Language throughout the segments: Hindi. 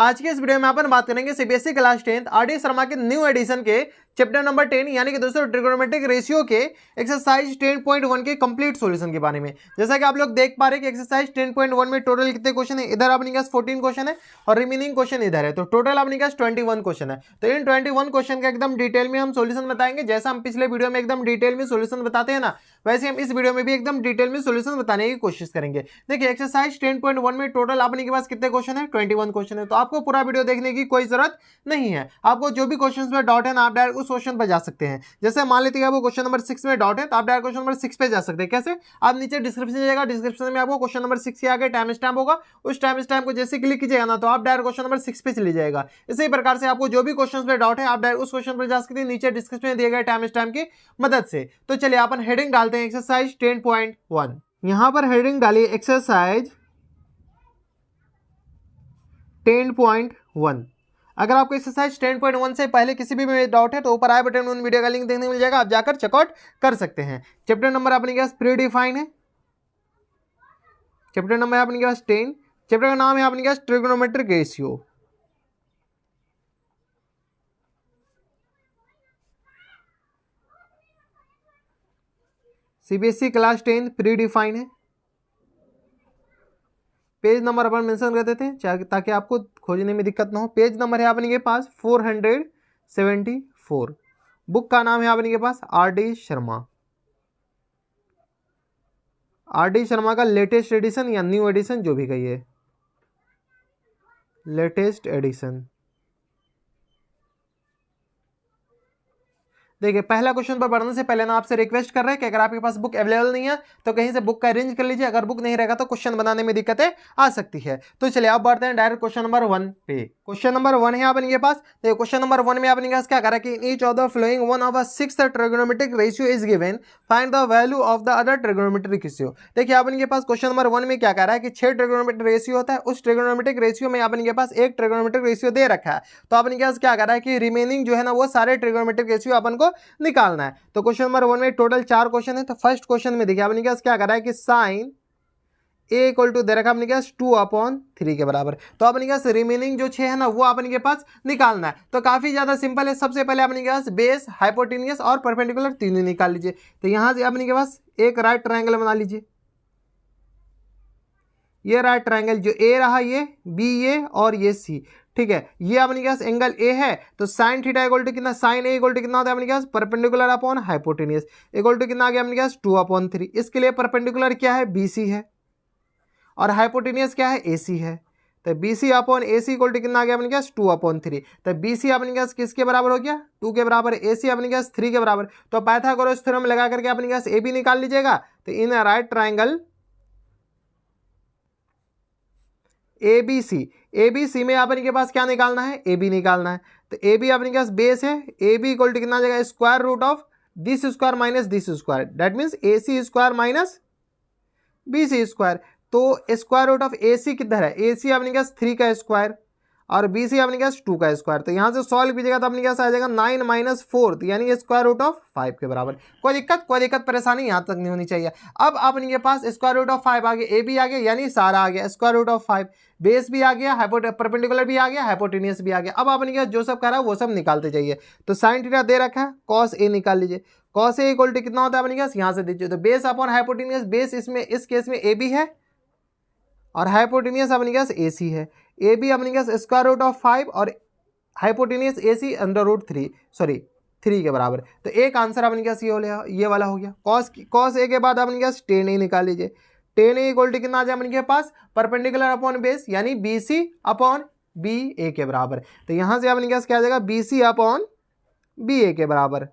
आज के इस वीडियो में अपन बात करेंगे सीबीएसई क्लास 10 आर.डी. शर्मा के न्यू एडिशन के चैप्टर नंबर 10 यानी कि दोस्तों ट्रिगोनोमेट्रिक रेशियो के एक्सरसाइज 10.1 के कंप्लीट सॉल्यूशन के बारे में। जैसा कि आप लोग देख पा रहे हैं कि एक्सरसाइज 10.1 में टोटल कितने क्वेश्चन है, इधर अपने पास 14 क्वेश्चन है और रिमेनिंग क्वेश्चन इधर है, तो टोटल अपने पास 21 क्वेश्चन है। तो इन 21 क्वेश्चन का एकदम डिटेल में हम सॉल्यूशन बताएंगे। जैसा हम पिछले वीडियो में एकदम डिटेल में सॉल्यूशन बताते हैं ना, वैसे हम इस वीडियो में भी एकदम डिटेल में सॉल्यूशन बताने की कोशिश करेंगे। देखिए एक्सरसाइज 10.1 में टोटल अपने के पास कितने क्वेश्चन है, 21 क्वेश्चन है। तो आपको पूरा वीडियो देखने की कोई जरूरत नहीं है। आपको जो भी क्वेश्चन पे डाउट है ना, आप डायरेक्ट उस क्वेश्चन पर जा सकते हैं। जैसे मान लेते हैं आपको क्वेश्चन नंबर 6 में डाउट है, तो आप डायरेक्ट क्वेश्चन नंबर 6 पे जा सकते हैं। कैसे? आप नीचे डिस्क्रिप्शन जाएगा, डिस्क्रिप्शन में आपको क्वेश्चन नंबर 6 के आगे टाइम स्टैम्प होगा, उस टाइम स्टैम्प को जैसे क्लिक कीजिएगा ना, तो आप डायरेक्ट क्वेश्चन नंबर 6 पे चले जाएगा। इसी प्रकार से आपको जो भी क्वेश्चन पे डाउट है, आप डायरेक्ट उस क्वेश्चन पर जा सकते हैं नीचे डिस्क्रिप्शन में दिए गए टाइम स्टैम्प की मदद से। तो चलिए अपन हेडिंग डालते हैं एक्सरसाइज 10.1। यहां पर हेडिंग डालिए एक्सरसाइज 10.1। अगर आपको एक्सरसाइज 10.1 से पहले किसी भी में डाउट है तो ऊपर आई बटन में उन वीडियो का लिंक देखने को मिल जाएगा, आप जाकर चेकआउट कर सकते हैं। चैप्टर नंबर अपने पास प्री डिफाइन है, चैप्टर नंबर है अपने पास 10, चैप्टर का नाम है अपने पास trigonometric ratio. CBSE class 10 predefine है। पेज नंबर अपन मेंशन कर देते हैं ताकि आपको खोजने में दिक्कत ना हो। पेज नंबर है अपने के पास 474। बुक का नाम है अपने के पास आर.डी. शर्मा। आर.डी. शर्मा का लेटेस्ट एडिशन या न्यू एडिशन जो भी कहिए, लेटेस्ट एडिशन। देखिए पहला क्वेश्चन पर बढ़ने से पहले ना आपसे रिक्वेस्ट कर रहे हैं कि अगर आपके पास बुक अवेलेबल नहीं है तो कहीं से बुक का अरेंज कर लीजिए। अगर बुक नहीं रहेगा तो क्वेश्चन बनाने में दिक्कतें आ सकती है। तो चलिए आप बढ़ते हैं डायरेक्ट क्वेश्चन नंबर 1 पे। क्वेश्चन नंबर 1 है अपने पास। देखिए क्वेश्चन नंबर 1 में अपने पास क्या करा कि each of the flowing one of a sixth trigonometric ratio is given, find the value of the other trigonometric ratio. देखिए अपने पास क्वेश्चन नंबर 1 में क्या कह रहा है कि 6 ट्रिगोनोमेट्रिक रेशियो होता है, उस ट्रिगोनोमेट्रिक रेशियो में अपने पास एक ट्रिगोनोमेट्रिक रेशियो दे रखा है। तो अपने पास क्या कर रहा है कि रिमेनिंग जो है ना वो सारे ट्रिगोनोमेट्रिक रेशियो अपन को निकालना है। तो क्वेश्चन नंबर 1 में टोटल 4 क्वेश्चन है। तो फर्स्ट क्वेश्चन में देखिए अपने पास क्या कर रहा है कि साइन ए इक्वल टू दे रखा अपने पास 2/3 के बराबर। तो अपने पास रिमेनिंग जो 6 है ना वो अपने के पास निकालना है। तो काफी ज्यादा सिंपल है। सबसे पहले अपने पास बेस, हाइपोटेनियस और परपेंडिकुलर तीनों निकाल लीजिए। तो यहां से अपने के पास एक राइट ट्रायंगल बना लीजिए। ये राइट ट्रायंगल जो ए रहा, ये बी, ये और ये सी, ठीक है। ये अपने पास एंगल ए है, तो साइन थीटा इक्वल टू कितना, साइन ए इक्वल टू कितना होता है अपने पास perpendicular upon hypotenuse equal to कितना आ गया अपने पास 2/3। इसके लिए परपेंडिकुलर क्या है, बीसी है, और हाइपोटेनियस क्या है, एसी है। तो BC upon AC equal to कितना आ गया अपने पास 2/3। तो बीसी अपने पास किसके बराबर हो गया, 2 के बराबर, एसी अपने पास 3 के बराबर। तो पाइथागोरस थ्योरम लगा करके अपने पास ए बी निकाल लीजिएगा। तो इन राइट ट्राइंगल एबीसी में अपन के पास क्या निकालना है, ए बी निकालना है। तो ए बी अपने पास बेस है, ए बी इक्वल टू कितना आ जाएगा, square root of this square minus this square, that means A C square minus B C square. तो square root of A C किधर है, ए सी अपने पास 3 का स्क्वायर और बी सी अपने पास 2 का स्क्वायर। तो यहाँ से सॉल्व कीजिएगा तो अपने पास आ जाएगा 9 - 4 यानी स्क्वायर रूट ऑफ 5 के बराबर। कोई दिक्कत परेशानी यहाँ तक नहीं होनी चाहिए। अब अपने पास स्क्वायर रूट ऑफ 5 आ गया, ए भी आ गया यानी सारा आ गया, स्क्वायर रूट ऑफ 5, बेस भी आ गया, परपेंडिकुलर भी आ गया, हाइपोटेनियस भी आ गया। अब अपने पास जो सब कह रहा है वो सब निकालते जाइए। तो साइन थीटा दे रखा है, कॉस ए निकाल लीजिए। कॉस ए इक्वल टू कितना होता है अपने पास, यहाँ से दीजिए। तो बेस अपॉन हाइपोटेनियस, बेस इसमें इस केस में ए बी है और हाइपोटेनियस अपने पास ए सी है। ए बी अपने पास स्क्वायर रूट ऑफ 5 और हाइपोटेनियस ए सी √3 के बराबर। तो एक आंसर अपने पास ये वाला हो गया। कॉस ए के बाद अपने पास टेन ए निकाल लीजिए। टेन ए इक्वल टू कितना आ जाए अपने पास परपेंडिकुलर अपॉन बेस यानी बी सी अपॉन बी ए के बराबर। तो यहां से अपने पास क्या आ जाएगा, बी सी अपॉन बी ए के बराबर।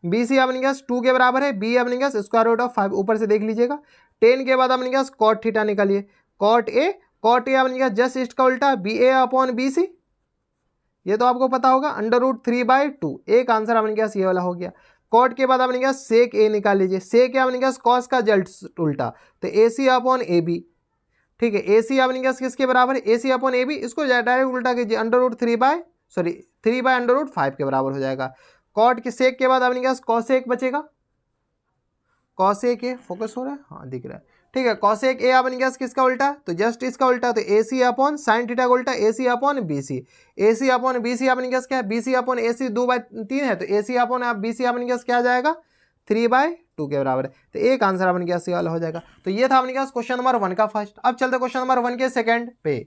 बी सी अपने पास 2 के बराबर है, बी अपने पास स्क्वायर रूट ऑफ 5, ऊपर से देख लीजिएगा। 10 के बाद अपने पास कॉट थीटा निकालिए। कॉट ए अपने पास जस्ट इसका उल्टा B A upon B C, ये तो आपको पता होगा, √3/2। एक आंसर अपने पास ये वाला हो गया। कॉट के बाद अपने पास सेक ए निकाल लीजिए। सेक ए अपने पास कॉस का जस्ट उल्टा, तो ए सी अपॉन ए बी, ठीक है। ए सी अपने पास किसके बराबर है, ए सी अपॉन ए बी, इसको डायरेक्ट उल्टा कीजिए, √3/5 के बराबर हो जाएगा। कॉट के सेक के बाद अपने पास कॉसेक बचेगा, कॉसेक ए फोकस हो रहा है, हाँ दिख रहा है, ठीक है। कॉसेक ए अपने पास किसका उल्टा, तो जस्ट इसका उल्टा, तो ए सी अपॉन साइन थीटा का उल्टा ए सी अपॉन बी सी। ए सी अपॉन बी सी अपने पास क्या है, बी सी अपॉन ए सी 2/3 है, तो ए सी अपॉन बी सी अपने पास क्या आ जाएगा 3/2 के बराबर है। तो एक आंसर अपने पास ये वाला हो जाएगा। तो ये था अपने पास क्वेश्चन नंबर 1 का फर्स्ट। अब चलते क्वेश्चन नंबर 1 के सेकंड पे।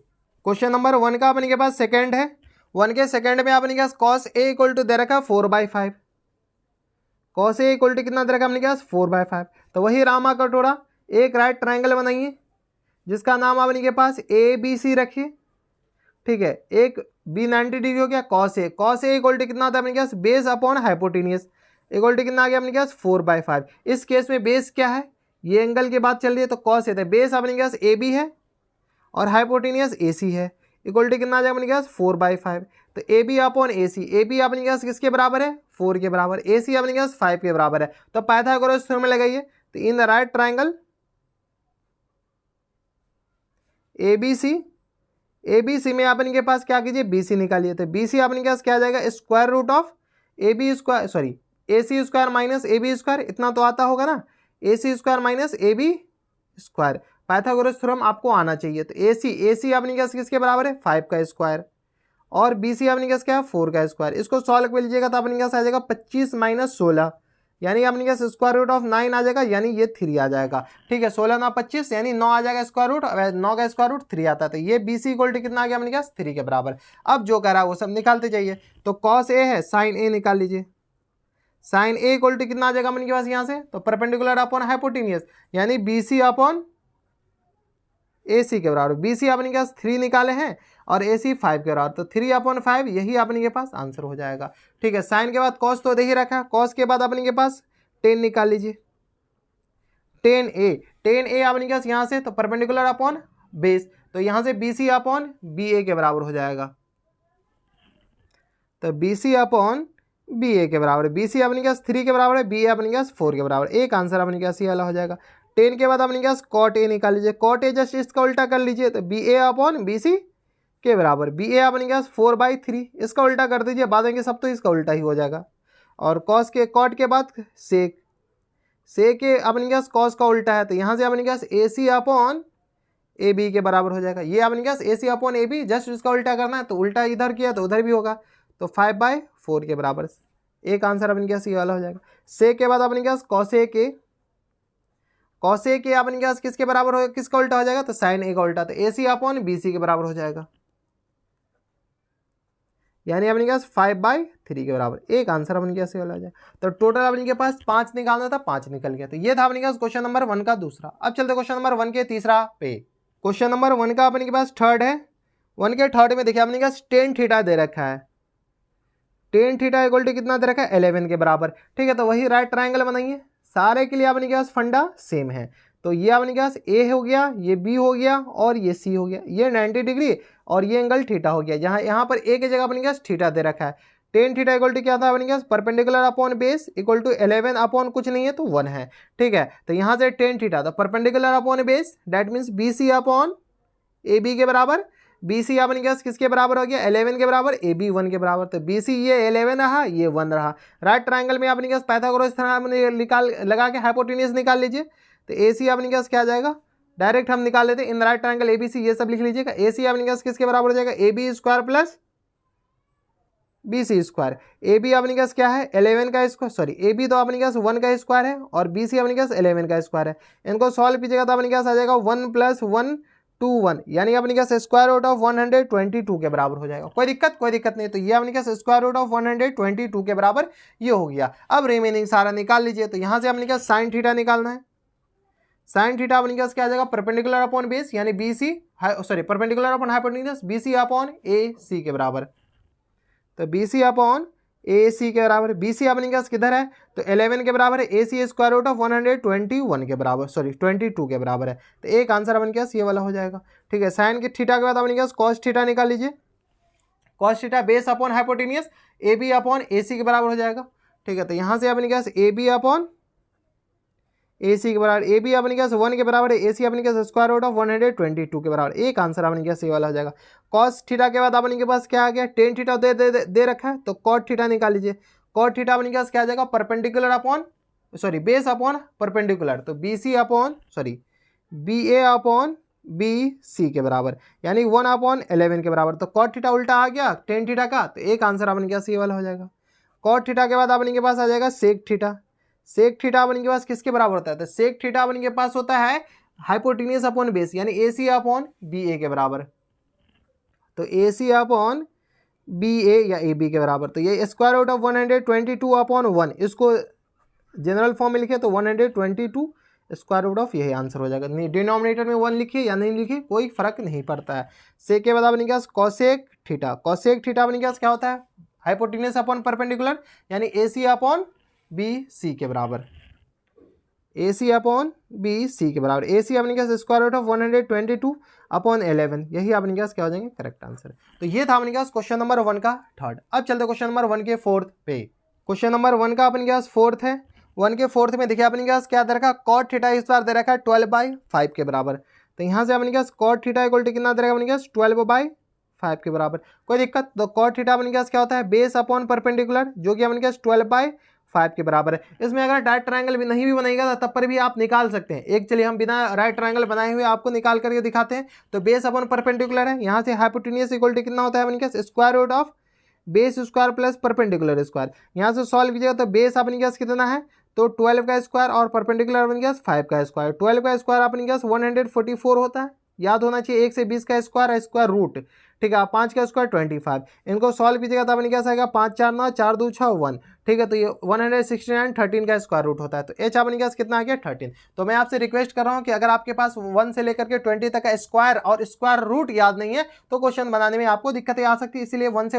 क्वेश्चन नंबर 1 का अपने के पास सेकंड है। 1 के सेकंड में अपने पास कॉस ए इक्वल टू दे रखा 4/5। कॉस ए इक्वल टू कितना दे रखा अपने पास 4/5। तो वही रामा कटोरा, एक राइट ट्रायंगल बनाइए जिसका नाम अपने के पास ए बी सी रखिए, ठीक है। एक बी 90 डिग्री हो गया, cos A. Cos A equal to कितना होता है अपने पास base upon hypotenuse, equal to कितना आ गया अपने पास 4/5। इस केस में बेस क्या है, ये एंगल की बात चल रही है, तो कॉस ए, बेस अपने पास ए बी है और हाइपोटेनियस ए सी है, इक्वल टू कितना आ जाएगा अपने पास 4/5। तो A B upon A C, A B अपने पास किसके बराबर है 4 के बराबर, ए सी अपने पास 5 के बराबर है। तो पाइथागोरस थ्योरम में लगाइए, तो in the right triangle A B C में अपने के पास क्या कीजिए बी सी निकालिए। तो बी सी अपने के पास क्या आ जाएगा square root of A B square, sorry A C square minus A B square, इतना तो आता होगा ना, A C square minus A B square. Pythagoras theorem आपको आना चाहिए। तो ए सी अपने के पास किसके बराबर है 5 का स्क्वायर, और बी सी अपने के पास क्या है 4 का स्क्वायर। इसको सॉल्व कर लीजिएगा तो अपने के पास आ जाएगा 25 माइनस 16, यानी अपने पास स्क्वायर रूट ऑफ 9 आ जाएगा, यानी ये 3 आ जाएगा, ठीक है। 16 9 25 यानी 9 आ जाएगा स्क्वायर रूट, 9 का स्क्वायर रूट 3 आता है। तो ये बी सी इक्वल टू कितना आ गया अपने पास 3 के बराबर। अब जो कह रहा है वो सब निकालते जाइए। तो कॉस ए है, साइन ए निकाल लीजिए। साइन ए इक्वल टू कितना आ जाएगा अपने पास यहाँ से, तो परपेंडिकुलर अपॉन हाइपोटेनियस, यानी B C upon A C के बराबर। बी सी अपने के पास 3 निकाले हैं और ए सी 5 के बराबर, तो 3/5 यही अपने के पास आंसर हो जाएगा, ठीक है। साइन के बाद कॉस तो दे ही रखा है, कॉस के बाद अपने के पास टेन निकाल लीजिए। टेन ए अपने के पास यहाँ से, तो परपेंडिकुलर अपॉन बेस, तो यहाँ से बी सी अपॉन बी ए के बराबर हो जाएगा। तो बी सी अपॉन बी ए के बराबर है, बी सी अपने के पास 3 के बराबर है, बी ए अपने के पास 4 के बराबर। एक आंसर अपने के पास ये वाला हो जाएगा। 10 के बाद अपने के पास कॉट ए निकाल लीजिए। कॉट ए जस्ट इसका उल्टा कर लीजिए, तो B A upon B C के बराबर। बी ए अपने के पास 4/3, इसका उल्टा कर दीजिए, बाद में सब तो इसका उल्टा ही हो जाएगा। और कॉस के कॉट के बाद सेक, सेक के अपने के पास कॉस का उल्टा है, तो यहाँ से अपने के पास ए सी अपॉन ए बी के बराबर हो जाएगा। ये अपने के पास ए सी अपॉन ए बी, जस्ट इसका उल्टा करना है, तो उल्टा इधर किया तो उधर भी होगा, तो 5/4 के बराबर। एक आंसर अपने के पास ये वाला हो जाएगा। सेक के बाद अपने के पास कॉसे के, कॉसे के अपने के पास किसके बराबर हो, किसका उल्टा हो जाएगा, तो साइन ए का उल्टा, तो ए सी अपॉन बी सी के बराबर हो जाएगा, यानी अपने के पास 5/3 के बराबर। एक आंसर अपने के पास ये वाला हो जाएगा। तो टोटल अपने के पास 5 निकालना था, 5 निकल गया। तो ये था अपने के पास क्वेश्चन नंबर 1 का दूसरा। अब चलते क्वेश्चन नंबर 1 के तीसरा पे। क्वेश्चन नंबर 1 का अपने के पास थर्ड है। 1 के थर्ड में देखिए अपने के पास टेन थीटा दे रखा है, टेन थीटा इक्वल टू कितना दे रखा है 11 के बराबर, ठीक है। तो वही राइट ट्रायंगल बनाइए, सारे के लिए अपने के पास फंडा सेम है। तो ये अपने के पास ए हो गया, ये बी हो गया और ये सी हो गया, ये 90 डिग्री और ये एंगल थीटा हो गया, जहाँ यहाँ पर ए की जगह अपने के पास थीटा दे रखा है। टेन थीटा इक्वल टू क्या था अपने के पास perpendicular upon base equal to 11 upon कुछ नहीं है तो 1 है, ठीक है। तो यहाँ से टेन थीटा, तो perpendicular upon base that means B C upon A B के बराबर। बी सी अपने के पास किसके बराबर हो गया 11 के बराबर, ए बी 1 के बराबर। तो बी सी ये 11 रहा, ये 1 रहा। राइट ट्रायंगल में अपने के पास पाइथागोरस थ्योरम निकाल लगा के हाइपोटेन्यूज निकाल लीजिए। तो ए सी अपने के पास क्या आ जाएगा, डायरेक्ट हम निकाल लेते हैं in right triangle A B C, ये सब लिख लीजिएगा। ए सी अपने के पास किसके बराबर हो जाएगा A B square plus B C square. A B अपने के पास क्या है 11 का स्क्वायर, सॉरी ए बी तो अपने के पास 1 का स्क्वायर है और बी सी अपने के पास 11 का स्क्वायर है। इनको सॉल्व कीजिएगा तो अपने के पास आ जाएगा 1 + 1 2 1, यानी अपने के पास स्क्वायर रूट ऑफ 122 के बराबर हो जाएगा। कोई दिक्कत नहीं। तो ये अपने के पास स्क्वायर रूट ऑफ 122 के बराबर ये हो गया। अब रिमेनिंग सारा निकाल लीजिए। तो यहाँ से अपने के पास साइन थीटा निकालना है। साइन थीटा अपने के पास क्या आ जाएगा परपेंडिकुलर अपॉन बेस, यानी B C, sorry perpendicular upon hypotenuse, B C upon A C के बराबर। तो B C upon A C के बराबर। बी सी अपने के पास किधर है, तो 11 के बराबर है, ए सी स्क्वायर रूट ऑफ 121 के बराबर, सॉरी 22 के बराबर है। तो एक आंसर अपने के पास ये वाला हो जाएगा, ठीक है। साइन के थीटा के बाद अपने के पास कॉस थीटा निकाल लीजिए। Cos theta base upon hypotenuse A B upon A C के बराबर हो जाएगा, ठीक है। तो यहाँ से अपने के पास A B upon A C के बराबर, ए बी अपने के पास 1 के बराबर है, ए सी अपने के पास स्क्वायर रूट ऑफ 122 के बराबर। एक आंसर अपने के पास ये वाला हो जाएगा। कॉस थीटा के बाद अपने के पास क्या आ गया टेन थीटा दे रखा है, तो कॉट थीटा निकाल लीजिए। कॉट थीटा अपने के पास क्या आ जाएगा perpendicular upon, sorry base upon perpendicular, तो B C upon, sorry B A upon B C के बराबर, यानी 1/11 के बराबर। तो कॉट थीटा उल्टा आ गया टेन थीटा का, तो एक आंसर अपन के पास ये वाला हो जाएगा। कॉट थीटा के बाद अपन के पास आ जाएगा सेक थीटा। सेक थीटा अपन के पास किसके बराबर होता है? तो सेक थीटा अपन के पास होता है हाइपोटेन्यूज अपॉन बेस, यानी ए सी अपॉन बी ए के बराबर। तो ए सी अपॉन बी ए या ए बी के बराबर। तो ये स्क्वायर रूट ऑफ 122/1, इसको जनरल फॉर्म में लिखे तो 122 स्क्वायर रूट ऑफ, यही आंसर हो जाएगा। नहीं डिनोमिनेटर में 1 लिखिए या नहीं लिखिए कोई फर्क नहीं पड़ता है। सेक के बाद अपने पास कॉसेक थीटा। कॉसेक थीटा अपने पास क्या होता है? हाइपोटेन्यूज अपॉन परपेंडिकुलर, यानी ए सी अपॉन बी सी के बराबर। ए सी अपॉन बी सी के बराबर। ए सी अपने पास स्क्वायर रूट ऑफ 122/11, यही अपने पास क्या हो जाएंगे? Correct answer. तो ये था अपने पास क्वेश्चन नंबर 1 का थर्ड। अब चलते क्वेश्चन नंबर 1 के फोर्थ पे। क्वेश्चन नंबर 1 का अपने पास फोर्थ है। 1 के फोर्थ में देखिए अपने पास क्या दे रखा है? कॉट थीटा इस बार दे रखा है 12/5 के बराबर। तो यहाँ से अपने पास कॉट थीटा इक्वल टू कितना दे रखा है अपने पास? 12/5 के बराबर। कोई दिक्कत? तो कॉट थीटा अपने पास क्या होता है? बेस अपॉन परपेंडिकुलर, जो कि अपने पास 12/5 के बराबर है। इसमें अगर डायरेक्ट ट्रायंगल भी नहीं भी बनाएगा तब पर भी आप निकाल सकते हैं। एक चलिए हम बिना राइट ट्रायंगल बनाए हुए आपको निकाल करके दिखाते हैं। तो बेस अपॉन परपेंडिकुलर है, यहाँ से हाइपोटेन्यूज इक्वल टू कितना होता है अपने पास? Square root of base square plus perpendicular square. यहाँ से सॉल्व कीजिएगा तो बेस अपने पास कितना है? तो 12 का स्क्वायर और परपेंडिकुलर अपने पास 5 का स्क्वायर। 12 का स्क्वायर अपने पास 144 होता है, याद होना चाहिए। 1 से 20 का स्क्वायर, स्क्वायर रूट, ठीक है। 5 का स्क्वायर 25। इनको सॉल्व कीजिएगा तो अपने क्या आएगा? 5 4 9, 4 2 6 1, ठीक है। तो ये 169 13 का स्क्वायर रूट होता है। तो एच अपने पास कितना आ गया? 13। तो मैं आपसे रिक्वेस्ट कर रहा हूँ कि अगर आपके पास 1 से लेकर के 20 तक का स्क्वायर और स्क्वायर रूट याद नहीं है तो क्वेश्चन बनाने में आपको दिक्कतें आ सकती है। इसीलिए 1 से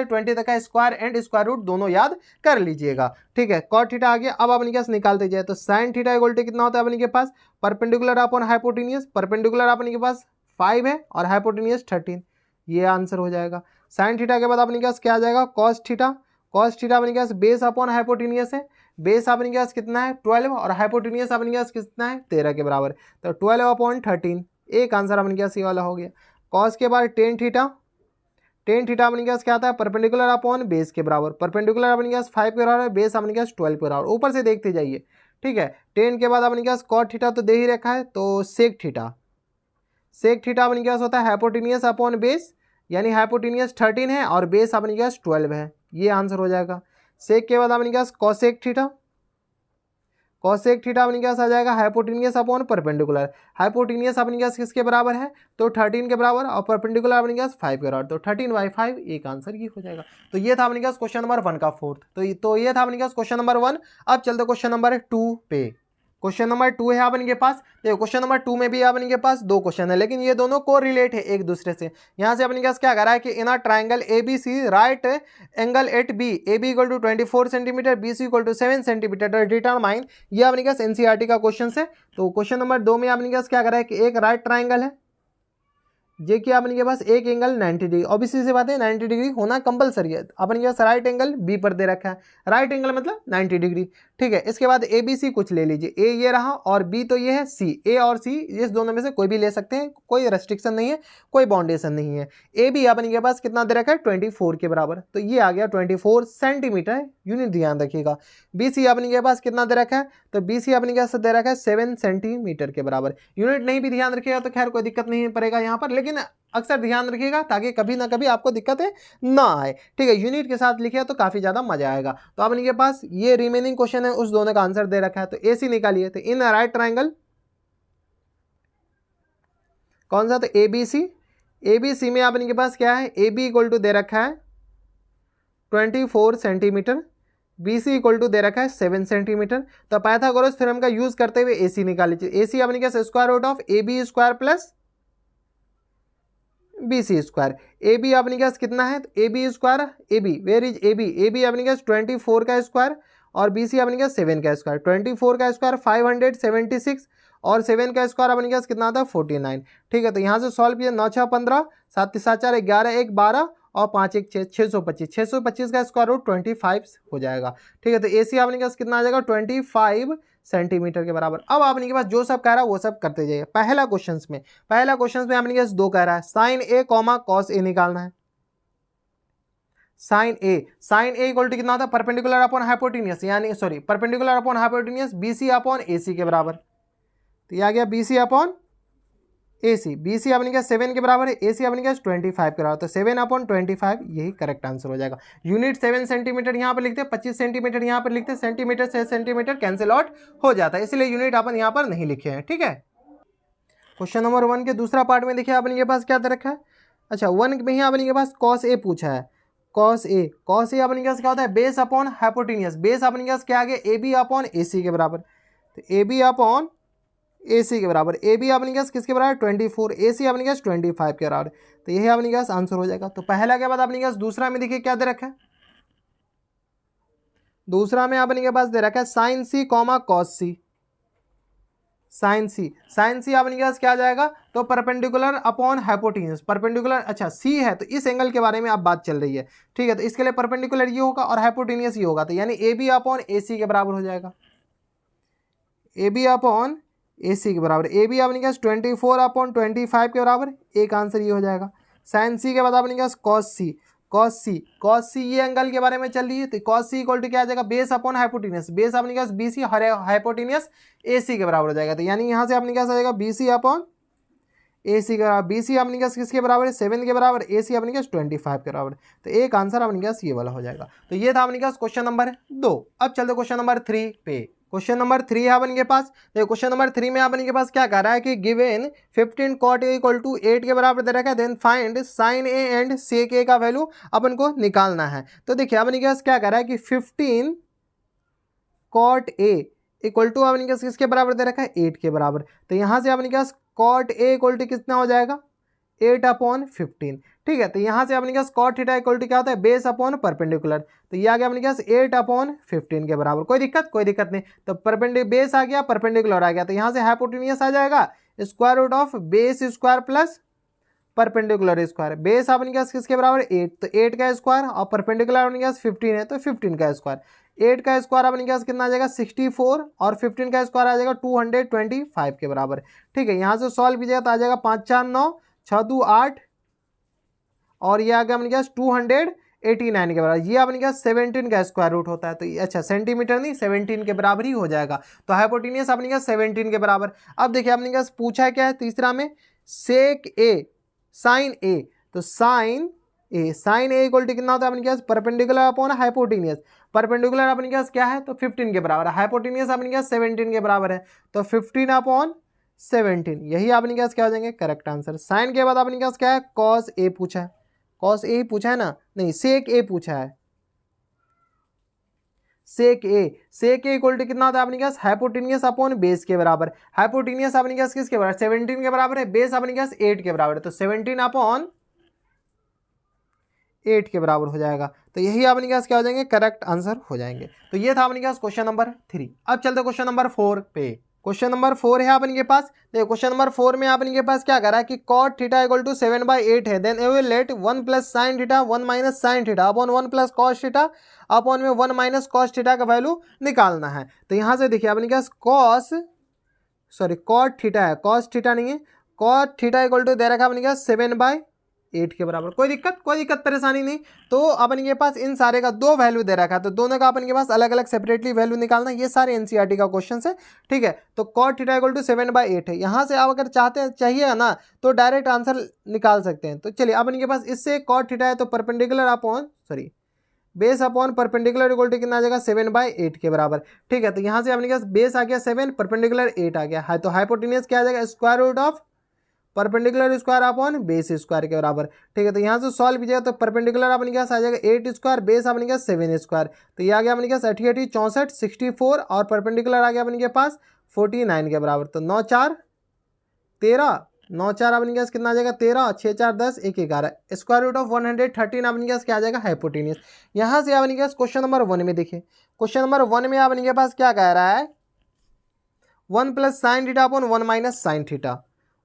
20 तक का स्क्वायर एंड स्क्वायर रूट दोनों याद कर लीजिएगा, ठीक है। कॉट थीटा आ गया। अब अपने पास निकालते जाए तो साइन थीटा इक्वल टू कितना होता है अपने के पास? Perpendicular upon hypotenuse. परपेंडिकुलर अपने के पास 5 है और हाइपोटेन्यूज 13, ये आंसर हो जाएगा। साइन थीटा के बाद अपने पास क्या आ जाएगा? Cos theta. कॉस थीटा अपने पास बेस अपॉन हाइपोटेन्यूज है। बेस अपने पास कितना है? 12 और हाइपोटेन्यूज अपने पास कितना है? 13 के बराबर। तो 12/13, एक आंसर अपने पास ये वाला हो गया। कॉस के बाद टेन थीटा। टेन थीटा अपने पास क्या आता है? परपेंडिकुलर अपॉन बेस के बराबर। परपेंडिकुलर अपने पास 5 के बराबर, बेस अपने पास 12 के बराबर। ऊपर से देखते जाइए, ठीक है। टेन के बाद अपने पास कॉट थीटा तो दे ही रखा है, तो सेक थीटा। सेक थीटा अपने पास होता है हाइपोटेन्यूज अपॉन बेस, यानी हाइपोटेन्यूज 13 है और बेस अपने पास 12 है, ये आंसर हो जाएगा। सेक के बाद अपने पास कॉसेक थीटा। कॉसेक थीटा अपने पास आ जाएगा हाइपोटेन्यूज अपॉन परपेंडिकुलर। हाइपोटेन्यूज अपने पास किसके बराबर है? तो 13 के बराबर, और परपेंडिकुलर अपने पास 5 के बराबर। तो 13/5, एक आंसर ये हो जाएगा। तो ये था अपने पास क्वेश्चन नंबर 1 का फोर्थ। तो ये था अपने पास क्वेश्चन नंबर 1। अब चलते क्वेश्चन नंबर 2 पे। क्वेश्चन नंबर 2 है अपन के पास। देखो क्वेश्चन नंबर 2 में भी अपन के पास 2 क्वेश्चन है, लेकिन ये दोनों को रिलेट है एक दूसरे से। यहाँ से अपन के पास क्या करा है कि in a triangle A B C right angle at B, A B equal to 24 centimetre, B C equal to 7 centimetre, determine. ये अपने पास एनसीईआरटी का क्वेश्चन है। तो क्वेश्चन नंबर 2 में अपने पास क्या करा है कि एक राइट ट्राइंगल है, जे कि अपने के पास एक एंगल 90 डिग्री, ऑब्वियसली सी बात है 90 डिग्री होना कंपलसरी है। अपने के पास राइट एंगल बी पर दे रखा है, राइट एंगल मतलब 90 डिग्री, ठीक है। इसके बाद ए बी सी कुछ ले लीजिए, ए ये रहा और बी तो ये है सी। ए और सी इस दोनों में से कोई भी ले सकते हैं, कोई रेस्ट्रिक्शन नहीं है, कोई बाउंडेशन नहीं है। ए बी अपने के पास कितना दे रखा है? 24 के बराबर, तो ये आ गया 24 सेंटीमीटर, यूनिट ध्यान रखिएगा। बी सी अपने के पास कितना दे रखा है? तो बी सी अपने के पास दे रखा है 7 सेंटीमीटर के बराबर। यूनिट नहीं भी ध्यान रखिएगा तो खैर कोई दिक्कत नहीं पड़ेगा यहाँ पर, लेकिन अक्सर ध्यान रखिएगा ताकि कभी ना कभी आपको दिक्कतें ना आए, ठीक है। यूनिट के साथ लिखिए तो काफी ज्यादा मजा आएगा। तो अपने के पास ये रिमेनिंग क्वेश्चन है, उस दोनों का आंसर दे रखा है। तो ए सी निकालिए। तो इन राइट ट्राइंगल कौन सा? तो A B C. A B C में अपने के पास क्या है? ए बी इक्वल टू दे रखा है 24 centimetre, B C equal to दे रखा है 7 सेंटीमीटर। तो पाइथागोरस थ्योरम का यूज करते हुए ए सी निकाल लीजिए। ए सी अपने के पास square root of A B square plus B C square. A B अपने के पास कितना है? A B square, A B where is A B. A B अपने के पास 24 का स्क्वायर और बी सी अपने के पास 7 का स्क्वायर। 24 का स्क्वायर 576 और 7 का स्क्वायर अपने के पास कितना आता है? 49, ठीक है। तो यहाँ से सॉल्व किया, 9 6 15, 7 3 4 11, 1 12 और 5 1 6, 625। 625 का स्क्वायर रूट 25 हो जाएगा, ठीक है। तो ए सी अपने के पास कितना आ जाएगा? 25 सेंटीमीटर के बराबर। अब आपने के पास जो सब कह रहा है वो सब करते जाइए। पहला क्वेश्चन में आपने के पास 2 कह रहा है, sine A comma cos A निकालना है। साइन ए इक्वल टू कितना होता है? परपेंडिकुलर अपॉन हाइपोटेन्यूज, यानी sorry perpendicular upon hypotenuse B C upon A C के बराबर। तो ये आ गया BC अपॉन AC। BC अपने क्या 7 के बराबर है, AC अपने क्या 25 के बराबर, तो 7/25 यही करेक्ट आंसर हो जाएगा। यूनिट 7 सेंटीमीटर यहाँ पर लिखते हैं, 25 सेंटीमीटर यहाँ पर लिखते हैं, सेंटीमीटर से सेंटीमीटर कैंसिल आउट हो जाता है, इसलिए यूनिट अपन यहाँ पर नहीं लिखे हैं। ठीक है, क्वेश्चन नंबर 1 के दूसरा पार्ट में देखिए अपने के पास क्या दे रखा है। अच्छा 1 में ही अपने के पास cos A पूछा है। cos A अपने के पास क्या होता है, बेस अपॉन हाइपोटेनियस। बेस अपने के पास क्या आ गया, AB अपॉन AC के बराबर, तो AB अपॉन AC के बराबर, AB अपने के पास किसके बराबर 24, AC अपने के पास 25 के बराबर, तो यही अपने के पास आंसर हो जाएगा। तो पहला के बाद अपने के पास दूसरा में देखिए क्या दे रखा है। दूसरा में अपने के पास दे रखा है sin C comma cos C। Sine C अपने के पास क्या आ जाएगा, तो परपेंडिकुलर अपॉन हाइपोटेन्यूज। परपेंडिकुलर, अच्छा सी है तो इस एंगल के बारे में अब बात चल रही है। ठीक है, तो इसके लिए परपेंडिकुलर ये होगा और हाइपोटेन्यूज ये होगा, तो यानी A B upon A C के बराबर हो जाएगा। A B upon A C के बराबर, ए बी अपने के पास 24/25 के बराबर, एक आंसर ये हो जाएगा। साइन सी के बाद अपने के पास कॉस सी ये एंगल के बारे में चल रही है, तो कॉस सी इक्वल टू क्या आ जाएगा, बेस अपॉन हाइपोटेन्यूज। बेस अपने के पास BC हाइपोटेन्यूज AC के बराबर हो जाएगा, तो यानी यहाँ से अपने के पास आ जाएगा BC अपॉन AC के बराबर। BC अपने के पास किसके बराबर है, 7 के बराबर, AC अपने के पास 25 के बराबर, तो एक आंसर अपने के पास ये वाला हो जाएगा। तो ये था अपने के पास क्वेश्चन नंबर 2। अब चलते क्वेश्चन नंबर 3 पे। क्वेश्चन नंबर 3 है अपन के पास। देखो क्वेश्चन नंबर 3 में अपन के पास क्या कह रहा है कि given 15 cot A equal to 8 के बराबर दे रखा है, then find sin A and sec A का वैल्यू अपन को निकालना है। तो देखिए अपन के पास क्या कह रहा है कि 15 cot A इक्वल टू अपन के पास किसके बराबर दे रखा है, 8 के बराबर, तो यहाँ से अपन के पास cot A इक्वल टू कितना हो जाएगा, 8/15। ठीक है, तो यहाँ से अपने पास cot थीटा इक्वल टू क्या होता है, बेस अपॉन परपेंडिकुलर, तो ये आ गया अपने पास 8/15 के बराबर। कोई दिक्कत नहीं, तो परपेंडिकुलर बेस आ गया, परपेंडिकुलर आ गया, तो यहाँ से हाइपोटेन्यूज आ जाएगा square root of base square plus perpendicular square. Base अपने पास किसके बराबर 8, तो 8 का स्क्वायर, और परपेंडिकुलर अपने पास 15 है तो 15 का स्क्वायर। 8 का स्क्वायर अपने पास कितना आ जाएगा 64, और 15 का स्क्वायर आ जाएगा 225 के बराबर। ठीक है, यहाँ से सॉल्व कीजिएगा तो आ जाएगा 5 4 9 6 2 8, और ये आ गया अपने पास 289 के बराबर। ये अपने पास 17 का स्क्वायर रूट होता है, तो ये अच्छा सेंटीमीटर नहीं 17 के बराबर ही हो जाएगा, तो हाइपोटेन्यूज अपने पास 17 के बराबर। अब देखिए अपने पास पूछा क्या है तीसरा में, सेक ए साइन ए, तो साइन ए इक्वल टू कितना होता है अपने पास, परपेंडिकुलर अपॉन हाइपोटेन्यूज। परपेंडिकुलर अपने पास क्या है, तो 15 के बराबर है, हाइपोटेन्यूज अपने पास 17 के बराबर है, तो 15/17 यही अपने पास क्या हो जाएंगे, करेक्ट आंसर। साइन के बाद अपने पास क्या है, कॉस ए पूछा है, कॉस ए पूछा है ना, नहीं सेक ए पूछा है, सेक ए इक्वल टू कितना होता है अपने पास, हाइपोटेन्यूज अपॉन बेस के बराबर। हाइपोटेन्यूज अपने पास किसके बराबर, 17 के बराबर है, बेस अपने पास 8 के बराबर है, तो 17/8 के बराबर हो जाएगा, तो यही अपने पास क्या हो जाएंगे, करेक्ट आंसर हो जाएंगे। तो ये था अपने पास क्वेश्चन नंबर 3। अब चलते क्वेश्चन नंबर 4 पे। क्वेश्चन नंबर 4 है अपन के पास। देखो क्वेश्चन नंबर 4 में अपन के पास क्या कर रहा है कि cot थीटा इक्वल टू 7/8 है, then evaluate 1 plus sine theta 1 minus sine theta upon 1 plus cos theta upon में 1 माइनस कॉस थीटा का वैल्यू निकालना है। तो यहाँ से देखिए अपने पास cot थीटा है, कॉस थीटा नहीं है, cot थीटा इक्वल टू दे रखा है अपने पास 7/8 के बराबर। कोई दिक्कत परेशानी नहीं। तो अपन के पास इन सारे का 2 वैल्यू दे रखा है, तो दोनों का अपन के पास अलग अलग सेपरेटली वैल्यू निकालना, ये सारे एनसीईआरटी का क्वेश्चन है। ठीक है, तो cot थीटा इक्वल टू 7/8 है। यहाँ से आप अगर चाहिए ना तो डायरेक्ट आंसर निकाल सकते हैं। तो चलिए अपन के पास इससे cot थीटा है तो perpendicular upon base upon perpendicular equal to कितना आ जाएगा 7/8 के बराबर। ठीक है, तो यहाँ से अपने पास बेस आ गया 7, परपेंडिकुलर 8 आ गया है, तो हाइपोटेन्यूज क्या आ जाएगा, square root of perpendicular square upon base square के बराबर। ठीक है, तो यहाँ से सॉल्व कीजिएगा तो परपेंडिकुलर अपने के पास आ जाएगा 8 स्क्वायर, बेस अपने के पास 7 स्क्वायर, तो ये आ गया अपने के पास 88 64 64, और परपेंडिकुलर आ गया अपने के पास 49 के बराबर। तो 9 4 13, 9 4 अपने के पास कितना आ जाएगा 13, 6 4 10 1 11, स्क्वायर रूट ऑफ 113 अपने के पास क्या आ जाएगा, हाइपोटेन्यूज। यहाँ से अपने के पास क्वेश्चन नंबर 1 में देखिए, क्वेश्चन नंबर 1 में अपने के पास क्या कह रहा है, 1 plus sine theta upon 1 minus sine theta,